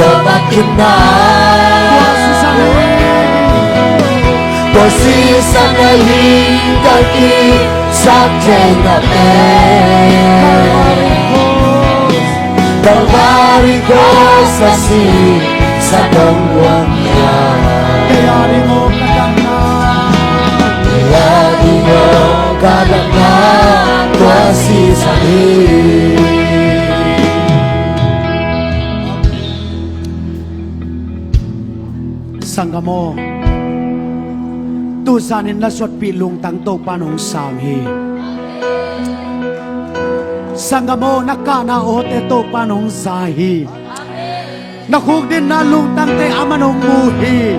nabakin na. Tuasi sa ngayon kaki sa China Bay. Calvary cross a sea sa Tonglong Kya. Kaya rin mo kadang na. Kaya di mo kadang na tuasi sa Sangga mo tusanin na suat pilung tang to panong samhi. Sangga mo nakana ote to panong sahi. Nakug din na lungtang te amanong muhi.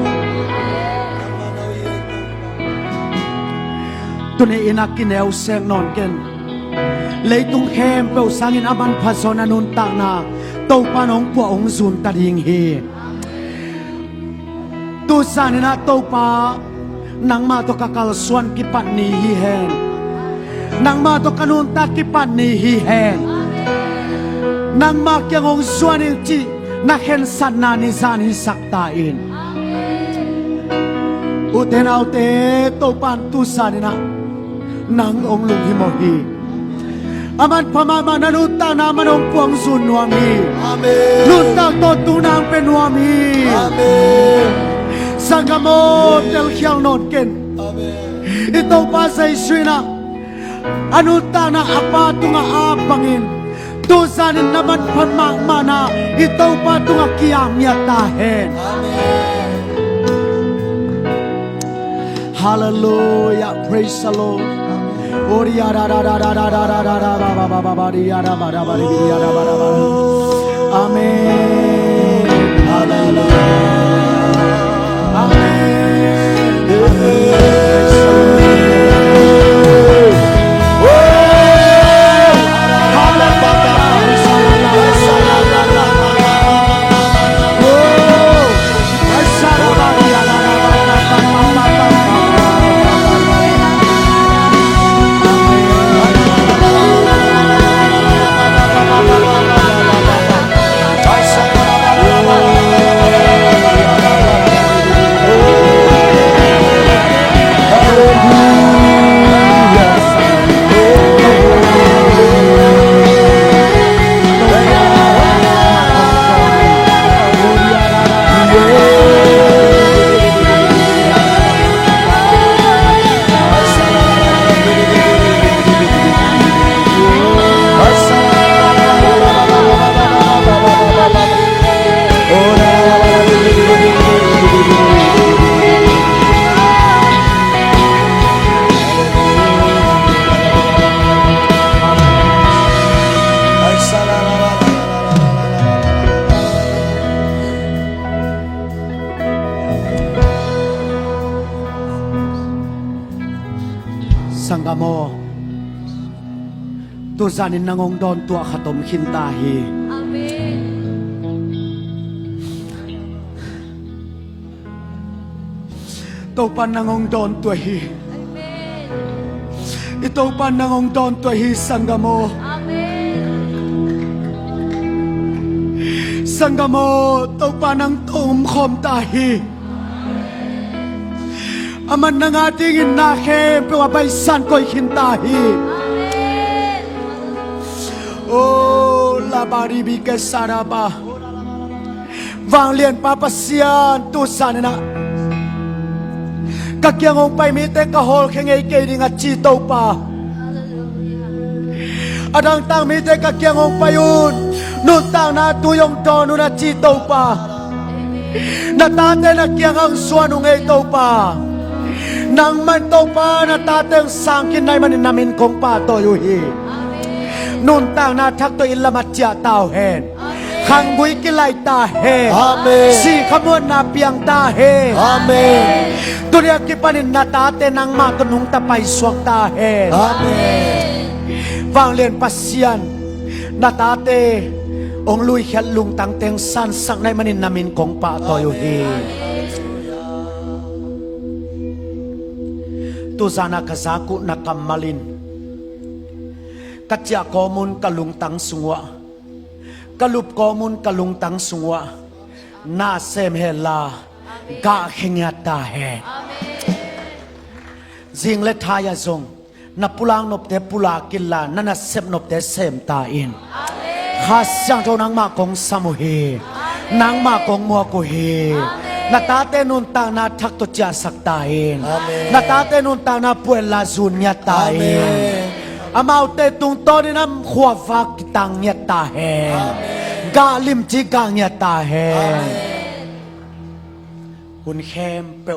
Tunay inakinew seng non ken. Leitung hem pe usangin aman pasona nuntang na to panong puong zun tading hi. Tusanin na to pa nang mato kakalsuan kipat ni hihen. Nang mato kanunta kipat ni hihen. Nang makyangong suanin chi nakensan na ni sani saktain. Uten aute to pan tusanin na นางองค์ลุงฮิโมฮีอามันพม่ามานานุตางนามันองปวงสุนวามีลุนตางโตตูนางเป็นวามีสังกโมเตลเขียงนอนเกนอิโตปาไซสุยนะอนุตางนาอาปาตุงอาบังอินตูซานินนามันพม่ามานาอิโตปาตุงกิยามยาตาเฮนHallelujah, praise the Lord. Amen. Hallelujah. Sanggamo tu zanin nangong don tua khatom khintahi Amen. to pan nangong don tua hi Amen. ito pan nangong don tua hi sanggamo Amen. sanggamo to panang tom khom tahi aman nang ating inake pewa baisan koy khintahi Amen. oh la bari bi ke saraba wang lien papasian tu sanana kakyang ong pai mi te ka hol khengei ke ringa chi to pa Hallelujah. adang tang mi te kakyang ong payun nu tang na tu yong to nu na chi to pa na ta te na kyang ang suan ung ei to pa nang man to pa na ta teng sang kin nai man namin kong pa to yu hi nun tang na thak to ilamat cha tao hen khang gui ki lai ta he Amen. si khamon na piang ta he Amen. turia ki panin na ta te nang ma to nung ta pai suak ta he Amen. wang lien pasian na ta te ong lui khel lung tang teng san sak nai manin namin kong pa to yu hi tu zana kazaku na kamalin katya komun kalung tang sungwa kalup komun kalung tang sungwa na sem hela ga khengya ta he jing le thaya zong na pulang nop te pula killa na na sep nop te sem ta in kha sang to nang ma kong samu he nang ma kong mo ko he na ta te nun ta na thak to cha sak ta in na ta te nun ta na puel la zun nya ta in amau te tung to ni nam khwa vak tang nya ta he ga lim chi ga nya ta he hun khem pe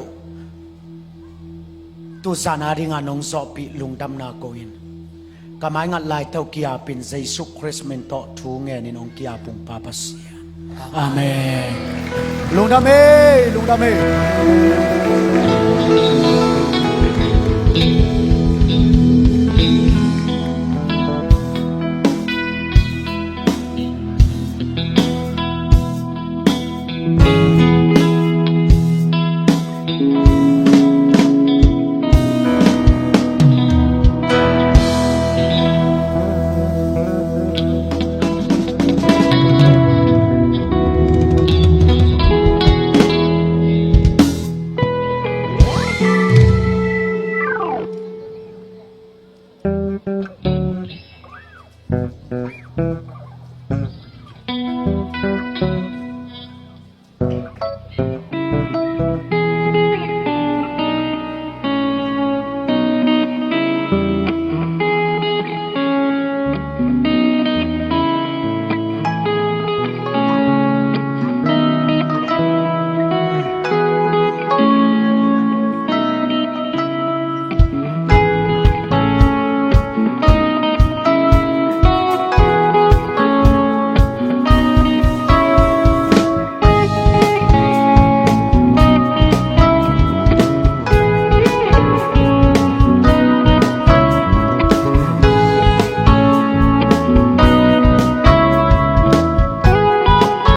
tu sana ringa nong so pi lung dam na ko in kamai ngat lai tau kia pin Jesus Christ men to thu nge ni nong kia pung pa pasia amen lung dam e